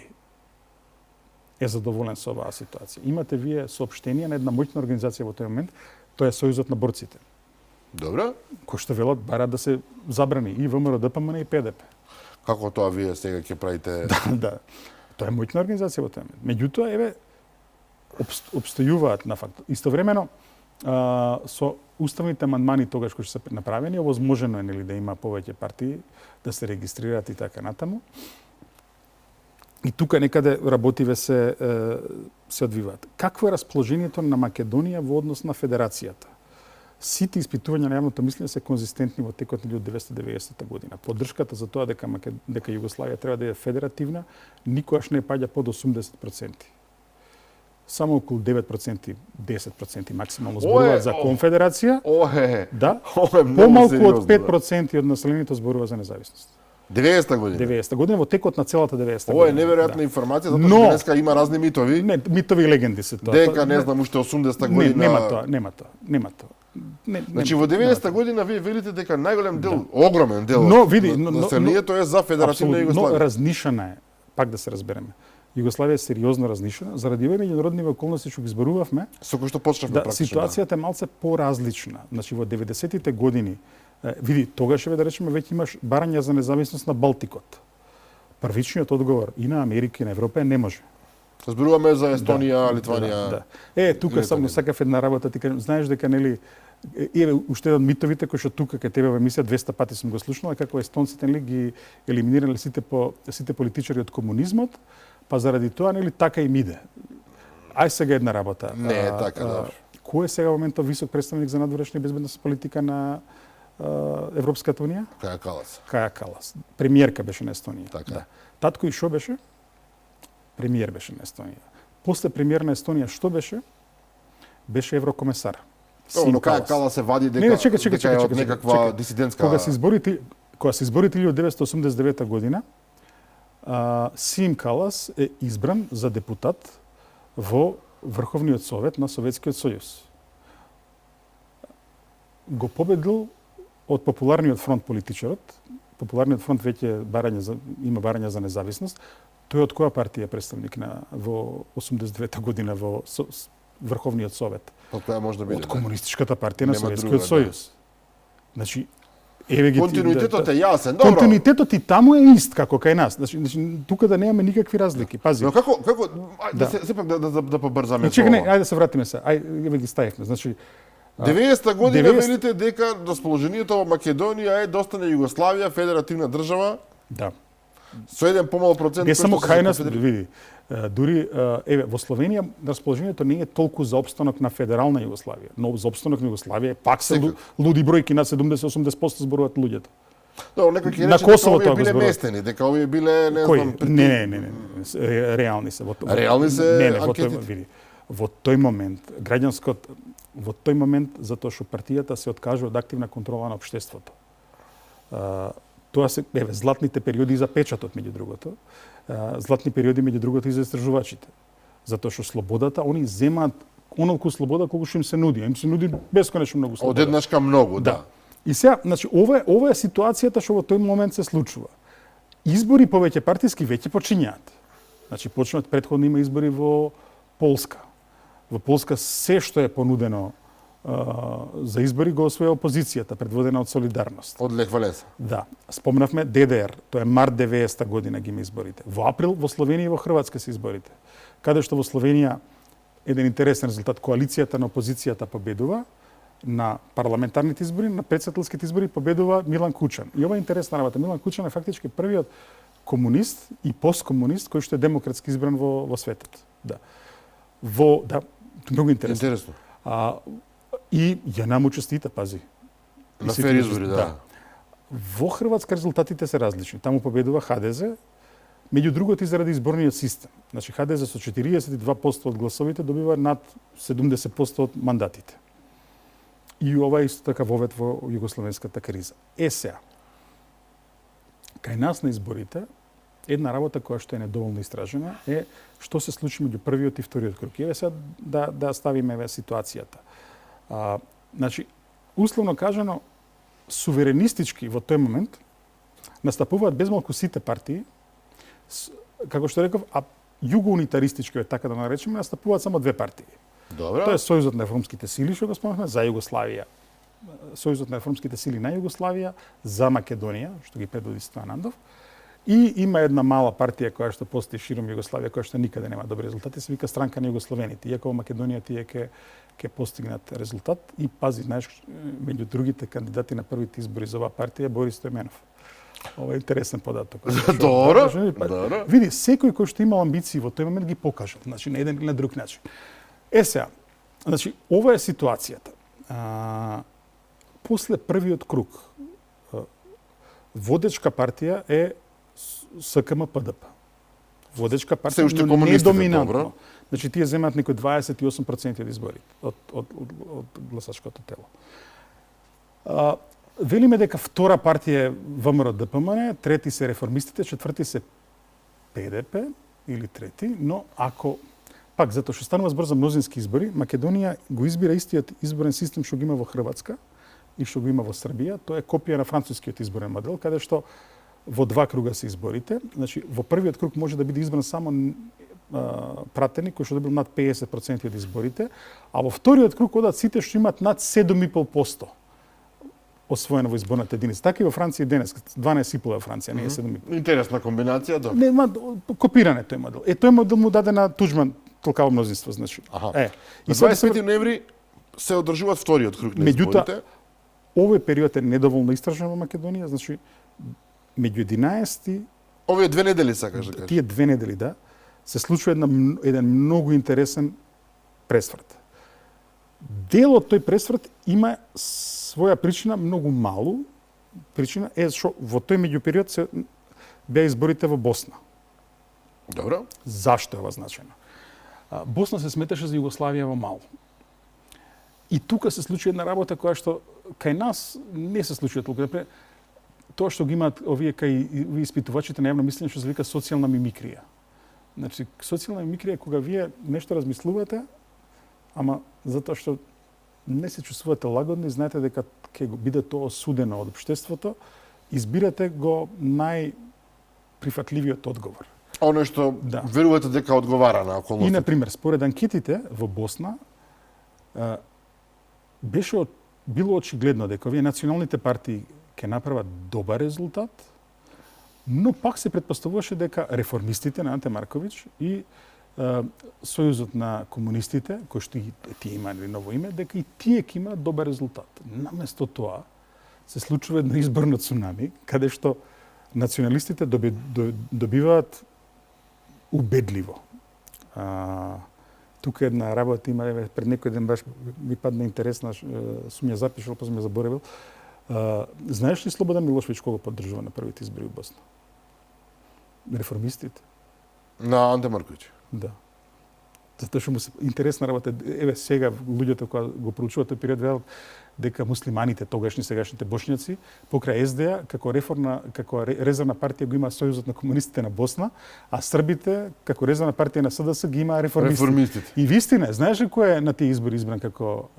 е задоволен со оваа ситуација. Имате вие соопштенија на една моќна организација во тој момент, тоа е Сојузот на борците. Добро. Кој што велат бараат да се забрани и ВМРО ДПМН и ПДП. Како тоа вие сега ќе правите? Да. Тоа е моќна организација во тој момент. Меѓутоа, еве, обстојуваат на факт. Истовремено, со уставните амандмани тогаш кои што се направени, овозможено е, нели, да има повеќе партии, да се регистрираат и така натаму. И тука некаде работиве се одвиваат. Какво е расположението на Македонија во однос на федерацијата? Сите испитувања на јавното мислење се конзистентни во текот на 1990 година. Поддршката за тоа дека Југославија треба да е федеративна никогаш не паѓа под 80%. Само околу 9%, 10% максимално зборуваат за конфедерација. Да. Помалку од 5% од населението зборува за независност. 90-та година. 90-та година, во текот на целата 90-та година. Ова е неверојатна информација, затоа што денеска има разни митови. Не, митови и легенди се тоа. Дека, не знам, уште 80-та година... Нема тоа. Значи во 90-та година вие велите дека најголем дел, огромен дел населението е за Федеративна Но Југославија. разнишана е, пак да се разбереме. Југославија е сериозно разнишена, заради овие меѓународни околности што ги зборувавме, Со кој што почнавме да, практично. ситуацијата е малце поразлична. Значи во 90-тите години, види, тогаш да речеме веќе имаш барања за независност на Балтикот. Првичниот одговор и на Америка и на Европа е не може. Зборуваме за Естонија, Литванија. Да. Тука само сакав една работа, ти кажам, знаеш дека нели еве уште еден од митовите кој што тука кај тебе во емисија 200 пати сум го слушнала, како естонците нели ги елиминирале сите политичари од комунизмот, па заради тоа нели така им иде. Ај сега една работа. Не е така, да. Кој е сега моментов висок представник за надворешна и безбедносна политика на Европската унија? Каја Калас. Каја Калас. Премиерка беше на Естонија. Така. Да. Татко и шо беше? Премиер беше на Естонија. После премиер на Естонија што беше? Беше еврокомесар. Но Каја Калас се вади дека дека е од некаква дисидентска. Кога се избори 1989 година, Сим Калас е избран за депутат во Врховниот совет на Советскиот сојуз. Го победил од Популарниот фронт политичарот. Популарниот фронт веќе има барања за независност. Тој од која партија е представник во 89 година во Врховниот совет? Од која може да биде? Од Комунистичката партија на Нема Советскиот друга, да. сојуз. Значи, еве ги Континуитетот е јасен, добро. Континуитетот и таму е ист како кај нас. Значи тука да немаме никакви разлики. Пази. Но како сепак да побрзаме Чекај, не, тоа. ајде да се вратиме се. Еве ги ставивме. Значи 90-та година 90 велите дека расположението во Македонија е да остане Југославија федеративна држава да. со еден помал процент. Не само кој што кај се нас, конфедери- види. Дури еве во Словенија расположението не е толку за опстанок на федерална Југославија, но за опстанок на Југославија пак се Секако. луди бројки на 70-80% зборуваат луѓето. Добро, некој ќе На рече дека Косово овие тоа го биле зборуват. местени, дека овие биле не знам. Кој? Не, реални се. Реални се во тој, анкетите. види. Во тој момент во тој момент затоа што партијата се откажува од активна контрола на општеството. Тоа се златните периоди за печатот меѓу другото. Златни периоди меѓу другото и за истражувачите. Затоа што слободата, они земаат онолку слобода колку што им се нуди. Им се нуди бесконечно многу слобода. Одеднашка многу, да. И сега, значи, ова е ситуацијата што во тој момент се случува. Избори повеќе партиски веќе почињаат. Значи, почнуваат претходно има избори во Полска. Во Полска се што е понудено за избори го освоја опозицијата, предводена од Солидарност. Од Лех Валенса. Да. Спомнавме ДДР, тоа е март 90-та година ги има изборите. Во април во Словенија и во Хрватска се изборите. Каде што во Словенија еден интересен резултат, коалицијата на опозицијата победува, на парламентарните избори, на претседателските избори победува Милан Кучан. И ова е интересна работа. Милан Кучан е фактички првиот комунист и посткомунист кој што е демократски избран во светот. Да. Многу интересно. Интересно. И ја нам честита, пази. На фер избори, да. Во Хрватска резултатите се различни. Таму победува ХДЗ, меѓу другото и заради изборниот систем. Значи ХДЗ со 42% од гласовите добива над 70% од мандатите. И ова е исто така вовед во југословенската криза. Сега, кај нас на изборите, една работа која што е недоволно истражена е што се случи меѓу првиот и вториот круг. Еве сега да ставиме ситуацијата. Значи, условно кажано, суверенистички во тој момент настапуваат безмалку сите партии, како што реков, а југоунитаристички, така да наречеме, настапуваат само две партии. Добро. Тоа е Сојузот на реформските сили, што го спомнавме, за Југославија. Сојузот на реформските сили на Југославија, за Македонија, што ги предводи Стојан Андов. И има една мала партија која што постои широм Југославија, која што никаде нема добри резултати, се вика Странка на Југословените. Иако во Македонија тие ќе постигнат резултат. И пази, знаеш, меѓу другите кандидати на првите избори за оваа партија е Борис Стојменов. Ова е интересен податок. Добро. Види, секој кој што имал амбиции во тој момент ги покажал, значи на еден или на друг начин. Сега, значи, ова е ситуацијата. После првиот круг, водечка партија е СКМ ПДП. Водечка партија, уште но не комунистите, доминантно. добро. Значи, тие земаат некои 28% од изборите, од гласачкото тело. Велиме дека втора партија е ВМРО ДПМН, трети се реформистите, четврти се ПДП или трети, но ако Пак, затоа што станува збор за мнозински избори, Македонија го избира истиот изборен систем што го има во Хрватска и што го има во Србија. Тоа е копија на францускиот изборен модел, каде што во два круга се изборите. Значи, во првиот круг може да биде избран само пратеник кој што добил над 50% од изборите, а во вториот круг одат сите што имаат над 7,5% освоено во изборната единица. Така и во Франција денес, 12,5 во Франција, не е 7,5. Интересна комбинација, да. Не, копиране тој модел. Тој модел му даде на Туџман толкаво мнозинство, значи. На 25 ноември се одржуваат вториот круг на изборите. Овој период е недоволно истражен во Македонија, значи меѓу 11 овие 2 недели сакаш да кажеш. Тие 2 недели, да, се случува еден многу интересен пресврт. Дел од тој пресврт има своја причина, многу малу причина, е што во тој меѓупериод се беа изборите во Босна. Добро. Зашто е ова значајно? Босна се сметаше за Југославија во мал. И тука се случи една работа која што кај нас не се случува толку. Например, тоа што ги имаат овие кај испитувачите на јавно мислење што се вика социјална мимикрија. Значи, социјална мимикрија е кога вие нешто размислувате, ама затоа што не се чувствувате лагодни, знаете дека ќе биде тоа осудено од општеството, избирате го најприфатливиот одговор. Оно што верувате дека одговара на околностите. И, например, според анкетите во Босна, било очигледно дека овие националните партии ќе направат добар резултат, но пак се претпоставуваше дека реформистите на Анте Марковиќ и Сојузот на комунистите, кој што и тие имаат ново име, дека и тие ќе имаат добар резултат. Наместо тоа се случува едно изборно цунами, каде што националистите добиваат убедливо. Тука една работа има, пред некој ден баш ми падна интересна, сум ја запишал, па сум ја заборавил. Знаеш ли Слободан Милошевиќ кого поддржува на првите избори во Босна? Реформистите. На Анте Марковиќ. Да. Затоа што му се интересна работа. Еве сега луѓето кои го проучуваат тој период велат дека муслиманите, тогашни сегашните бошњаци, покрај СДА како резервна партија го има Сојузот на комунистите на Босна, а србите како резервна партија на СДС ги има реформистите. И вистина, знаеш ли кој е на тие избори избран како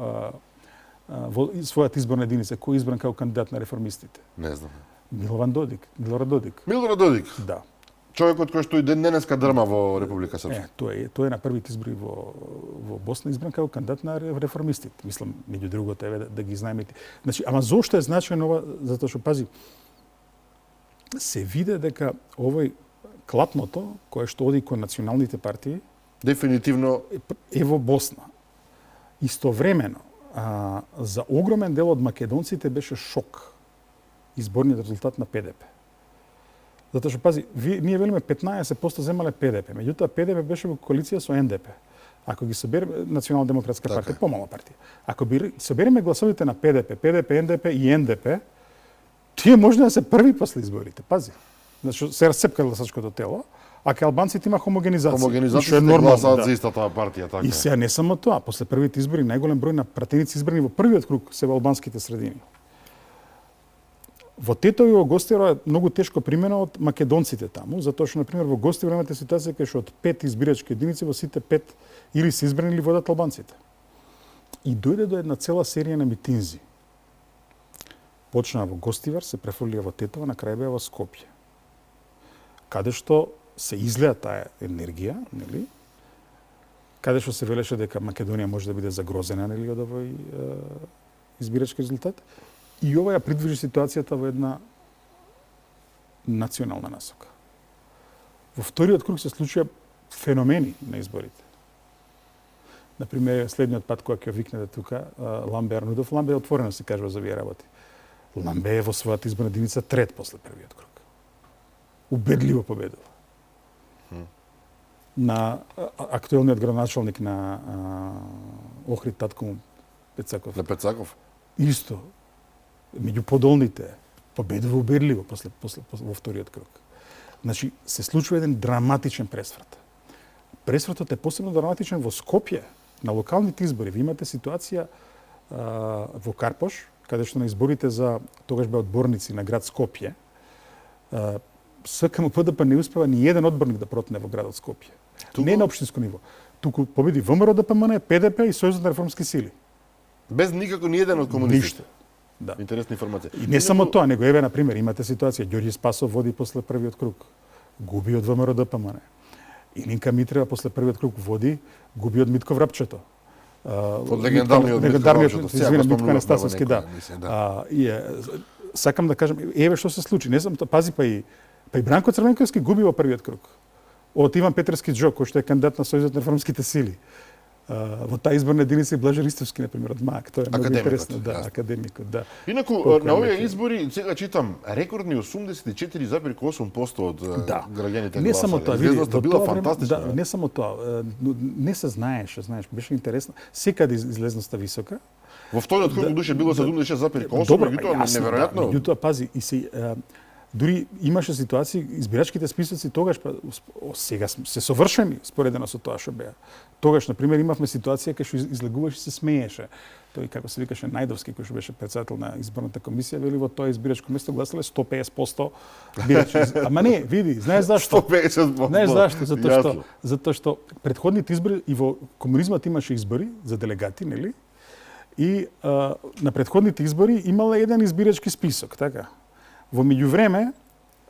во својата изборна единица, кој е избран како кандидат на реформистите? Не знам. Милорад Додик. Милорад Додик? Да. Човекот кој што и денеска дрма во Република Српска. Тој е на првите избори во Босна избран како кандидат на реформистите. Мислам, меѓу другото е да ги знаеме. Значи, ама зошто е значајно ова? Затоа што пази, се виде дека овој клапното кое што оди кон националните партии дефинитивно е во Босна. Истовремено, за огромен дел од македонците беше шок изборниот резултат на ПДП. Затоа што пази, ние велиме 15% земале ПДП, меѓутоа ПДП беше во коалиција со НДП. Ако ги собереме Национална демократска партија, помала партија. Ако би собереме гласовите на ПДП, НДП и НДП, тие може да се први после изборите. Пази. Значи се расцепка гласачкото тело, а кај албанците има хомогенизација. Хомогенизацијата гласаат за истата партија, така. И сега не само тоа, после првите избори најголем број на пратеници избрани во првиот круг се во албанските средини. Во Тетово и во Гостивар е многу тешко примено од македонците таму, затоа што, например, во Гостивар имате ситуација кај што од 5 избирачки единици во сите 5 или се избрани или водат албанците. И дојде до една цела серија на митинзи. Почна во Гостивар, се префрлија во Тетово, на крај беа во Скопје. Каде што се излеа таа енергија, нели? Каде што се велеше дека Македонија може да биде загрозена, нели, од овој избирачки резултат. И ова ја придвижи ситуацијата во една национална насока. Во вториот круг се случија феномени на изборите. Например, следниот пат кога ќе викнете тука Ламбе Арнудов, Ламбе отворено се кажува за овие работи. Ламбе е во својата изборна единица трет после првиот круг. Убедливо победува. На актуелниот градоначалник на Охрид татко му Пецаков. На Пецаков? Исто. Меѓу подолните победува убедливо во вториот круг. Значи, се случува еден драматичен пресврт. Пресвртот е посебно драматичен во Скопје, на локалните избори. Ви имате ситуација во Карпош, каде што на изборите за тогаш беа одборници на град Скопје, СКМП-ДП не успева ни еден одборник да протне во градот Скопје. Не на општинско ниво. туку победи ВМРО, ДПМН, ПДП и Сојузот на реформски сили. Без никако ни еден од комунистите. Ништо. Да. Интересна информација. И не само тоа, него еве на пример имате ситуација Ѓорѓи Спасов води после првиот круг, губи од ВМРО ДПМН. Илинка Митрева после првиот круг води, губи од Митко Врапчето. Од легендарниот Митко Анастасовски, да. Сакам да кажам, еве што се случи, не само тоа, пази па и Бранко Црвенковски губи во првиот круг. Од Иван Петревски Џок, кој што е кандидат на Сојузот на реформските сили. Во таа изборна единица и Блаже Ристовски, например, од МАК. Тоа е многу интересно. Да, академикот, да. Инаку, на овие избори, сега читам, рекордни 84,8% од граѓаните гласале. Не само тоа, види, Излезноста била фантастична. Да, не само тоа, не се знаеше, беше интересно. Секаде излезноста висока. Во вториот круг душе било 76,8%, меѓутоа неверојатно. Меѓутоа пази и се дури имаше ситуации, избирачките списоци тогаш сега се совршени споредено со тоа што беа. Тогаш на пример имавме ситуација кај што излегуваше и се смееше. Тој како се викаше Најдовски, кој што беше председател на изборната комисија, вели во тоа избирачко место гласале 150% бирачи. Ама не, види, знаеш зашто? 150%. Знаеш зашто? Затоа што претходните избори и во комунизмот имаше избори за делегати, нели? И на претходните избори имала еден избирачки список, така. Во меѓувреме,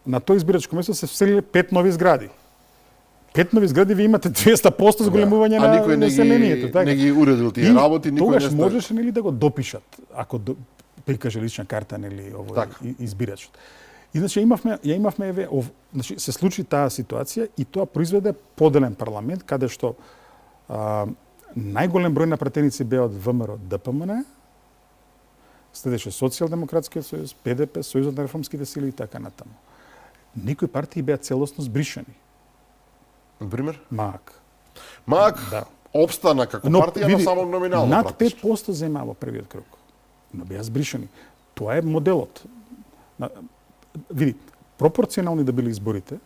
на тој избирачко место се вселиле 5 нови згради. 5 нови згради ви имате 200% зголемување на населението, така. Не ги уредил тие работи, никој не тогаш можеше нели да го допишат, ако прикаже лична карта нели овој избирачот. Иначе имавме еве, значи се случи таа ситуација и тоа произведе поделен парламент каде што најголем број на пратеници беа од ВМРО, ДПМН, следеше Социјалдемократскиот сојуз, ПДП, Сојузот на реформските сили и така натаму. Некои партии беа целосно збришени. Например? МАК. МАК да. Обстана како партија, но само номинално. Над 5% зема во првиот круг. Но беа збришени. Тоа е моделот. Види, пропорционални да били изборите,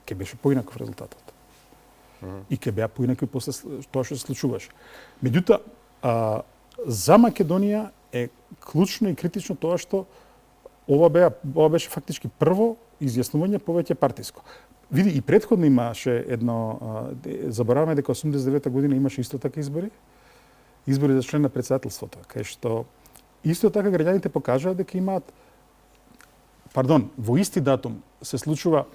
ќе беше поинаков резултатот. И ќе беа поинакви после тоа што се случуваше. Меѓутоа, за Македонија е клучно и критично тоа што ова беше фактички прво изјаснување повеќе партиско. Види, и претходно имаше едно, забораваме дека 89-та година имаше исто така избори за член на председателството, кај што исто така граѓаните покажаа дека имаат, во исти датум се случува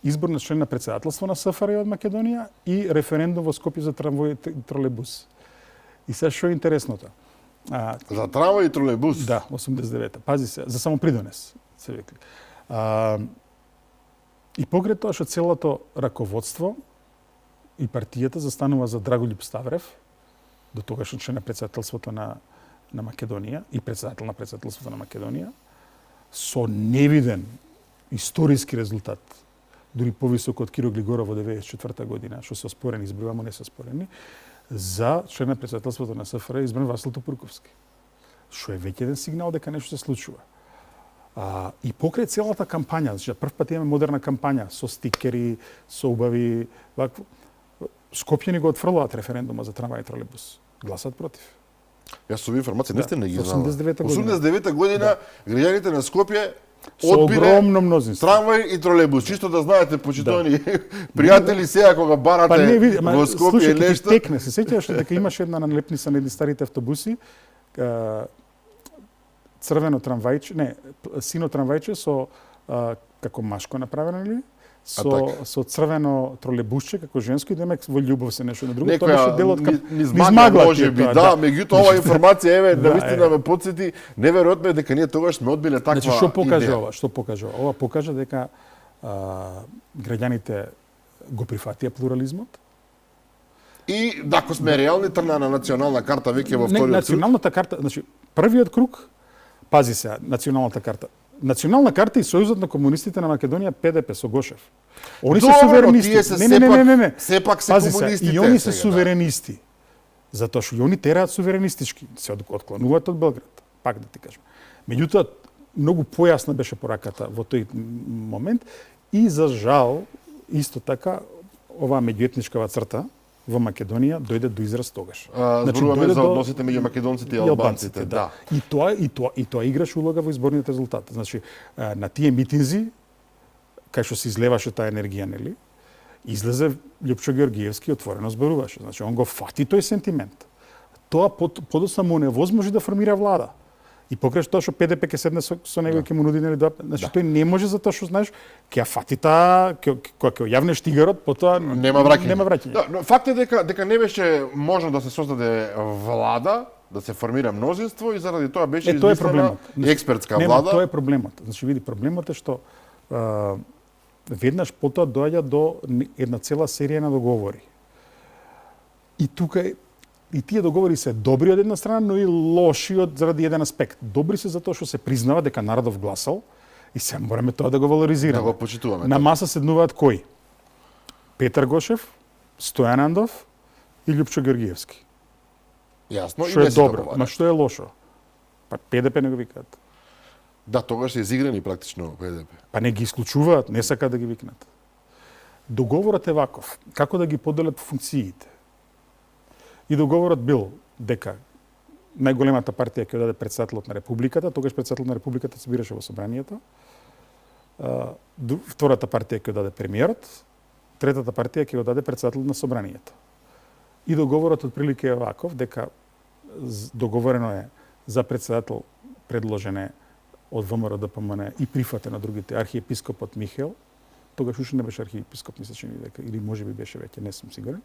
избор на член на председателство на СФРJ од Македонија и референдум во Скопје за трамвај и тролејбус. И сега што е интересното? За трамвај и тролејбус? Да, 89-та. Пази се, за самопридонес, се векли. И покрај тоа што целото раководство и партијата застанува за Драголјуб Ставрев, до тогашен член на председателството на Македонија и председател на председателството на Македонија, со невиден историски резултат, дури повисок од Киро Глигоров во 94-та година, што се оспорени, избројувамо не се оспорени, за член на председателството на СФР избран Васил Тупурковски. Што е веќе еден сигнал дека нешто се случува. И покрај целата кампања, значи прв пат имаме модерна кампања со стикери, со убави, вакво, Скопјани го отфрлуваат референдума за трамвај и тролејбус. Гласат против. Јас со информација не сте не ги знам. 89-та година граѓаните на Скопје со огромно мнозинство. Трамвај и тролејбус. Чисто да знаете, почитувани пријатели, сега кога барате во Скопје нешто. Текне се. Сеќаваш дека имаше една налепница на едни старите автобуси, црвено трамвајче, не, сино трамвајче со како машко направено или со црвено тролејбусче како женско и демек во љубов се нешто на друго. Тоа беше дел од низмагла можеби, да, меѓутоа оваа информација еве навистина ме потсети, неверојатно е дека ние тогаш сме одбиле таква идеја. Значи што покажа ова? Што покажа ова? Ова покажа дека граѓаните го прифатија плурализмот. И ако сме реални, тргна на национална карта веќе во вториот круг. Националната карта, значи првиот круг, пази се, националната карта. Национална карта и Сојузот на комунистите на Македонија, ПДП со Гошев. Они се суверенисти. Не. Сепак се комунистите. И они се суверенисти. Затоа што и они тераат суверенистички, се отклонуваат од Белград, пак да ти кажам. Меѓутоа, многу појасна беше пораката во тој момент и за жал, исто така, оваа меѓуетничкава црта во Македонија дојде до израз тогаш. Зборуваме за односите меѓу македонците и албанците, да. И тоа играше улога во изборниот резултат. Значи, на тие митинзи, кај што се излеваше таа енергија, нели? Излезе Лјупчо Георгиевски отворено зборуваше. Значи, он го фати тој сентимент. Тоа подоцна му невозможи да формира влада. И покрај тоа што ПДП ќе седне со него и ќе му нуди нели значи тој не може затоа што знаеш ќе ја фати таа кога ќе јавнеш тигарот, потоа нема враќање. Да, но факт е дека не беше можно да се создаде влада, да се формира мнозинство и заради тоа беше измислена експертска влада. Тоа е проблемот. Значи види, проблемот е што веднаш потоа доаѓа до една цела серија на договори. И тука и тие договори се добри од една страна, но и лоши заради еден аспект. Добри се затоа што се признава дека народов гласал и се мораме тоа да го валоризираме. Да го почитуваме. На маса седнуваат кои? Петар Гошев, Стојан Андов и Лјупчо Георгиевски. Јасно, што и е не се добро, договарат. ма што е лошо? Па ПДП не го викаат. Да, тогаш се изиграни практично ПДП. Па не ги исклучуваат, не сакаат да ги викнат. Договорот е ваков, како да ги поделат функциите. И договорот бил дека најголемата партија ќе даде претседателот на Републиката, тогаш претседателот на Републиката се бираше во собранието. Втората партија ќе даде премиерот, третата партија ќе го даде претседателот на собранието. И договорот отприлике е ваков, дека договорено е за претседател предложен е од ВМРО ДПМН и прифатен од другите архиепископот Михаел. Тогаш уште не беше архиепископ, мисля че дека, или може би беше веќе, не сум сигурен.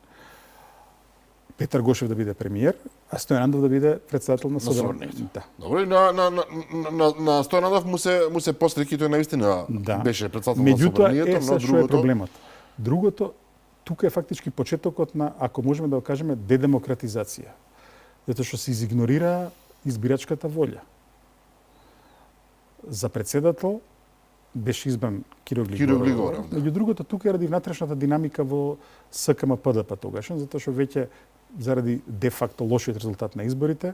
Петар Гошев да биде премиер, а Стојан Андов да биде претседател на собранието. Да. Добро, на Стојан Андов му се посреќи, тој наистина беше претседател на собранието, но што е проблемот? Другото, тука е фактички почетокот на, ако можеме да го кажеме, дедемократизација. Затоа што се изигнорира избирачката волја. За председател беше избран Киро Глигоров. Меѓу другото, тука е ради внатрешната динамика во СКМ-ПДП тогашен, затоа што веќе заради де-факто лошиот резултат на изборите,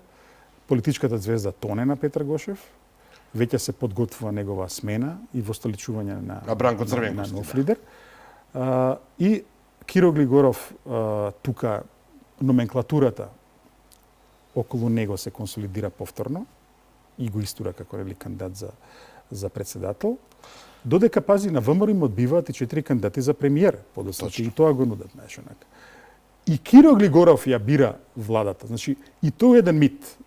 политичката звезда тоне на Петар Гошев, веќе се подготвува негова смена и востоличување на Бранко Црвенковски, на нов лидер. И Киро Глигоров, тука номенклатурата околу него се консолидира повторно и го истура како кандидат за председател. Додека пази на ВМРО им одбиваат и 4 кандидати за премиер, подоцна и тоа го нудат, знаеш, онака. И Киро Глигоров ја бира владата. Значи, и тоа е еден мит.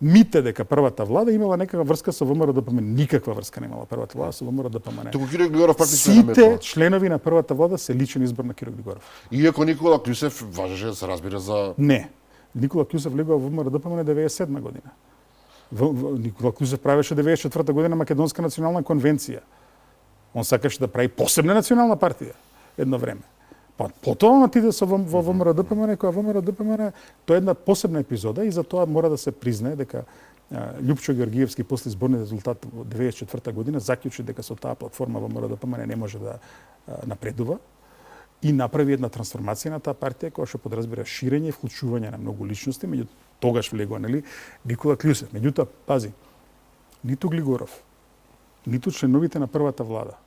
Мит е дека првата влада имала некаква врска со ВМРО ДПМН. Никаква врска немала првата влада со ВМРО ДПМН. Туку Киро Глигоров практично сите членови на првата влада се личен избор на Киро Глигоров. Иако Никола Клюсев важеше да се разбира за... Не. Никола Клюсев влегува во ВМРО ДПМН 97 година. Никола Клюсев правеше 94 година Македонска национална конвенција. Он сакаше да прави посебна национална партија едно време. Па потоа отиде во ВМРО ДПМН, која ВМРО ДПМН тоа е една посебна епизода и затоа мора да се признае дека Лјупчо Георгиевски после изборниот резултат во 94 година заклучи дека со таа платформа ВМРО ДПМН не може да напредува и направи една трансформација на таа партија која што подразбира ширење и вклучување на многу личности, меѓу тогаш влегува Никола Клюсев. Меѓутоа, пази, ниту Глигоров, ниту членовите на првата влада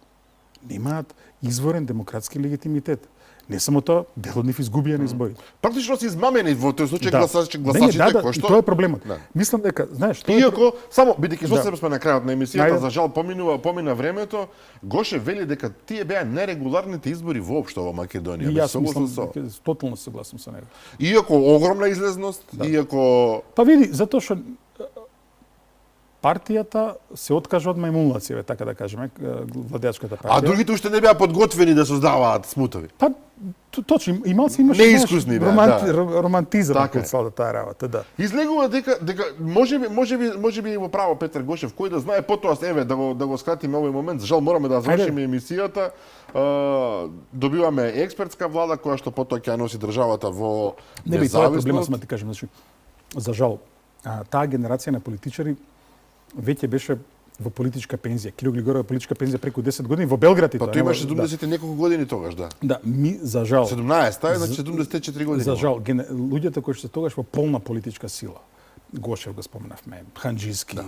немаат изворен демократски легитимитет. Не само тоа, дел од нив изгубија на изборите. Практично се измамени во тој случај гласачите кои што... Тоа е проблемот. Да. Мислам дека, знаеш, тоа иако само бидејќи што се сме на крајот на емисијата, за жал помина времето, Гоше вели дека тие беа нерегуларните избори воопшто во Македонија. И јас мислам, тотално согласен со него. Иако огромна излезност, иако... Па види, затоа што партијата се откажа од мајмунлаци, така да кажеме, владеачката партија. А другите уште не беа подготвени да создаваат смутови. Па точно, имаше неискусни беа, романтизам околу целата таа работа, да. Излегува дека можеби во право Петар Гошев, кој да знае потоа еве да го скратиме овој момент, жал мораме да завршиме емисијата. Добиваме експертска влада која што потоа ќе носи државата во независност. Не би тоа е проблемот, сме ти кажем, значи за жал таа генерација на политичари веќе беше во политичка пензија. Киро Глигоров политичка пензија преку 10 години во Белград и тоа. Па тој имаше 70 неколку години тогаш, да. Да, ми за жал. 17, значи 74 години. За жал, луѓето кои што се тогаш во полна политичка сила. Гошев го споменавме, Ханџиски,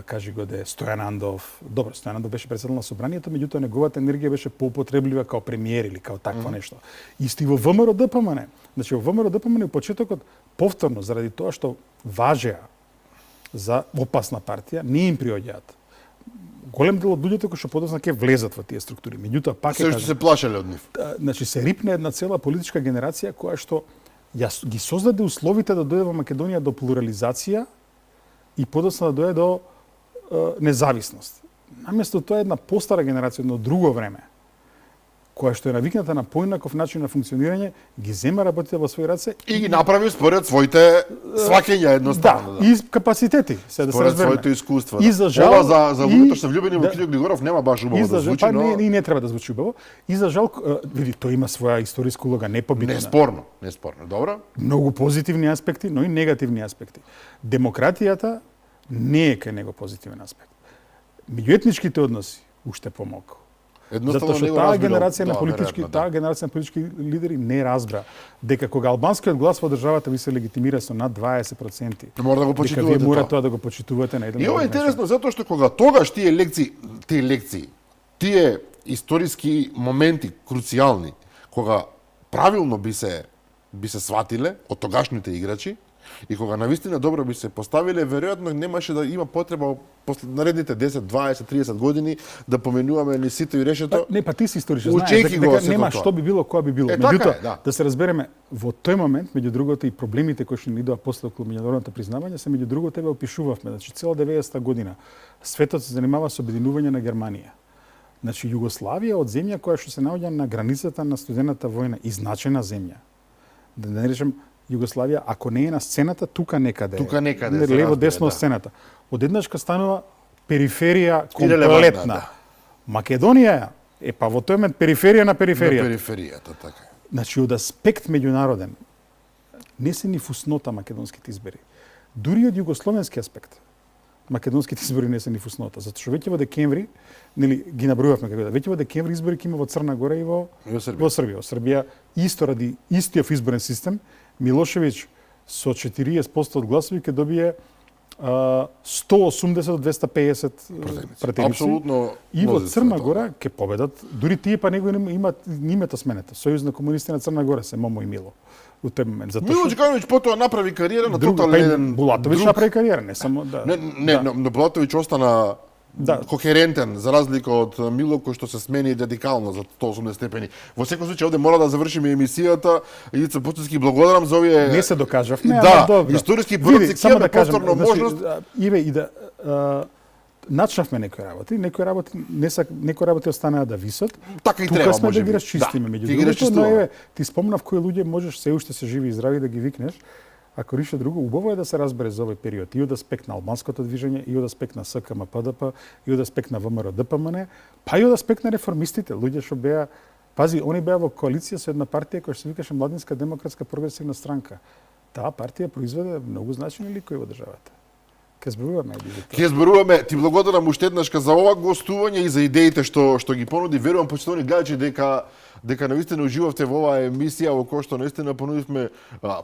кажи го де Стојан Андов. Добро, Стојан Андов беше претседател на собранието, меѓутоа неговата енергија беше поупотреблива као премиер или као такво нешто. Исти во ВМРО ДПМН. Значи во ВМРО ДПМН во почетокот повторно заради тоа што важеа за опасна партија, не им приоѓаат голем дел од луѓето кои што подоцна ќе влезат во тие структури. Меѓутоа пак Се што се плашеле од нив. значи се рипне една цела политичка генерација која што ги создаде условите да дојде во Македонија до плурализација и подоцна да дојде до независност. Наместо тоа е една постара генерација, едно друго време, која што е навикната на поинаков начин на функционирање, ги зема работите во своји раце И ги направи според своите сваќања едноставно. и капацитети, се да се Според разбереме. своето искуство. И за жал, Ова за луѓето што се влюбени во да. Кирил Григоров нема баш убаво И за да жал, звучи, па но не треба да звучи убаво. И за жал, види, тој има своја историска улога, непобитна. неспорно, неспорно. Добро? Многу позитивни аспекти, но и негативни аспекти. Демократијата не е кај него позитивен аспект. Меѓуетничките односи уште помалку. Едноставно Затоа што не го таа разбирал. генерација на Да, политички, веројатно, таа генерација на политички лидери не разбра дека кога албанскиот глас во државата ви се легитимира со над 20%, Мора да го дека почитувате вие мора тоа. тоа да го почитувате на еден И ова е друг начин. интересно затоа што кога тогаш тие лекции, тие историски моменти круцијални, кога правилно би се сватиле од тогашните играчи и кога навистина добро би се поставиле, веројатно немаше да има потреба после наредните 10, 20, 30 години да поменуваме ни сито и решето. Не, па ти си историчар, Учејќи знаеш го дека сето нема тоа. што би било, која би било. Така Меѓутоа, е, да. да се разбереме, во тој момент, меѓу другото и проблемите кои што ни идоа после околу меѓународното признавање, се меѓу другото тебе опишувавме, значи цела 90-та година светот се занимава со обединување на Германија. Значи Југославија од земја која што се наоѓа на границата на студената војна и значајна земја. Да не речем Југославија, ако не е на сцената, тука некаде. Тука некаде Не, се лево разбира, десно од да. сцената. Одеднашка станува периферија Ирелевантна, комплетна. да. Македонија е па во тој момент периферија на На периферијата. периферијата, така е. Значи, од аспект меѓународен, не се ни фуснота македонските избори. Дури од југословенски аспект, македонските избори не се ни фуснота. Затоа што веќе во декември, нели, ги набројавме како да, веќе во декември избори ќе има во Црна Гора и во Србија. Во Србија. Србија исто ради истиот изборен систем, Милошевиќ со 40% од гласови ќе добие 180 до 250 пратеници. Апсолутно. И во мнозинство Црна тоа. Гора ќе победат, дури тие па него имаат името сменето. Сојуз на комунисти на Црна Гора се Момо и Мило у тој момент. Затоа Мило што Џукановиќ потоа направи кариера на тотално па и еден Булатовиќ направи кариера, не само да. Не, но Булатовиќ остана Да. кохерентен, за разлика од Мило, кој што се смени радикално за 180 степени. Во секој случај, овде мора да завршиме емисијата. Ица Пуцински, благодарам за овие... Не се докажавме, Да, ама добро. историски првци, само да кажам, повторно можност. Иве и да начнавме некои работи, некои работи останаа да висат. Така и Тука треба, сме да може ги би. расчистиме, Да, меѓу ќе ги другото, но расчистуваме. еве ти спомнав кои луѓе можеш се уште се живи и здрави да ги викнеш. Ако ништо друго, убаво е да се разбере за овој период и од аспект на албанското движење, и од аспект на СКМ ПДП, и од аспект на ВМРО ДПМН, па и од аспект на реформистите, луѓе што беа, пази, они беа во коалиција со една партија која се викаше Младинска демократска прогресивна странка. Таа партија произведе многу значајни ликови во државата. Ке зборуваме за тоа. Ќе зборуваме, ти благодарам уште еднашка за ова гостување и за идеите што ги понуди. Верувам, почитувани гледачи, дека наистина уживавте во оваа емисија во која што наистина понудивме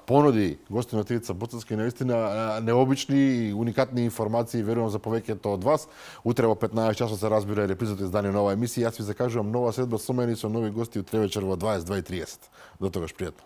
понуди гости на Иvica Буцански, наистина необични и уникатни информации. Верувам за повеќето од вас. Утре во 15 часот се разбира репризата издание на оваа емисија. Јас ви закажувам нова седба со мене и со нови гости утре вечер во 22:30. До тогаш пријатно.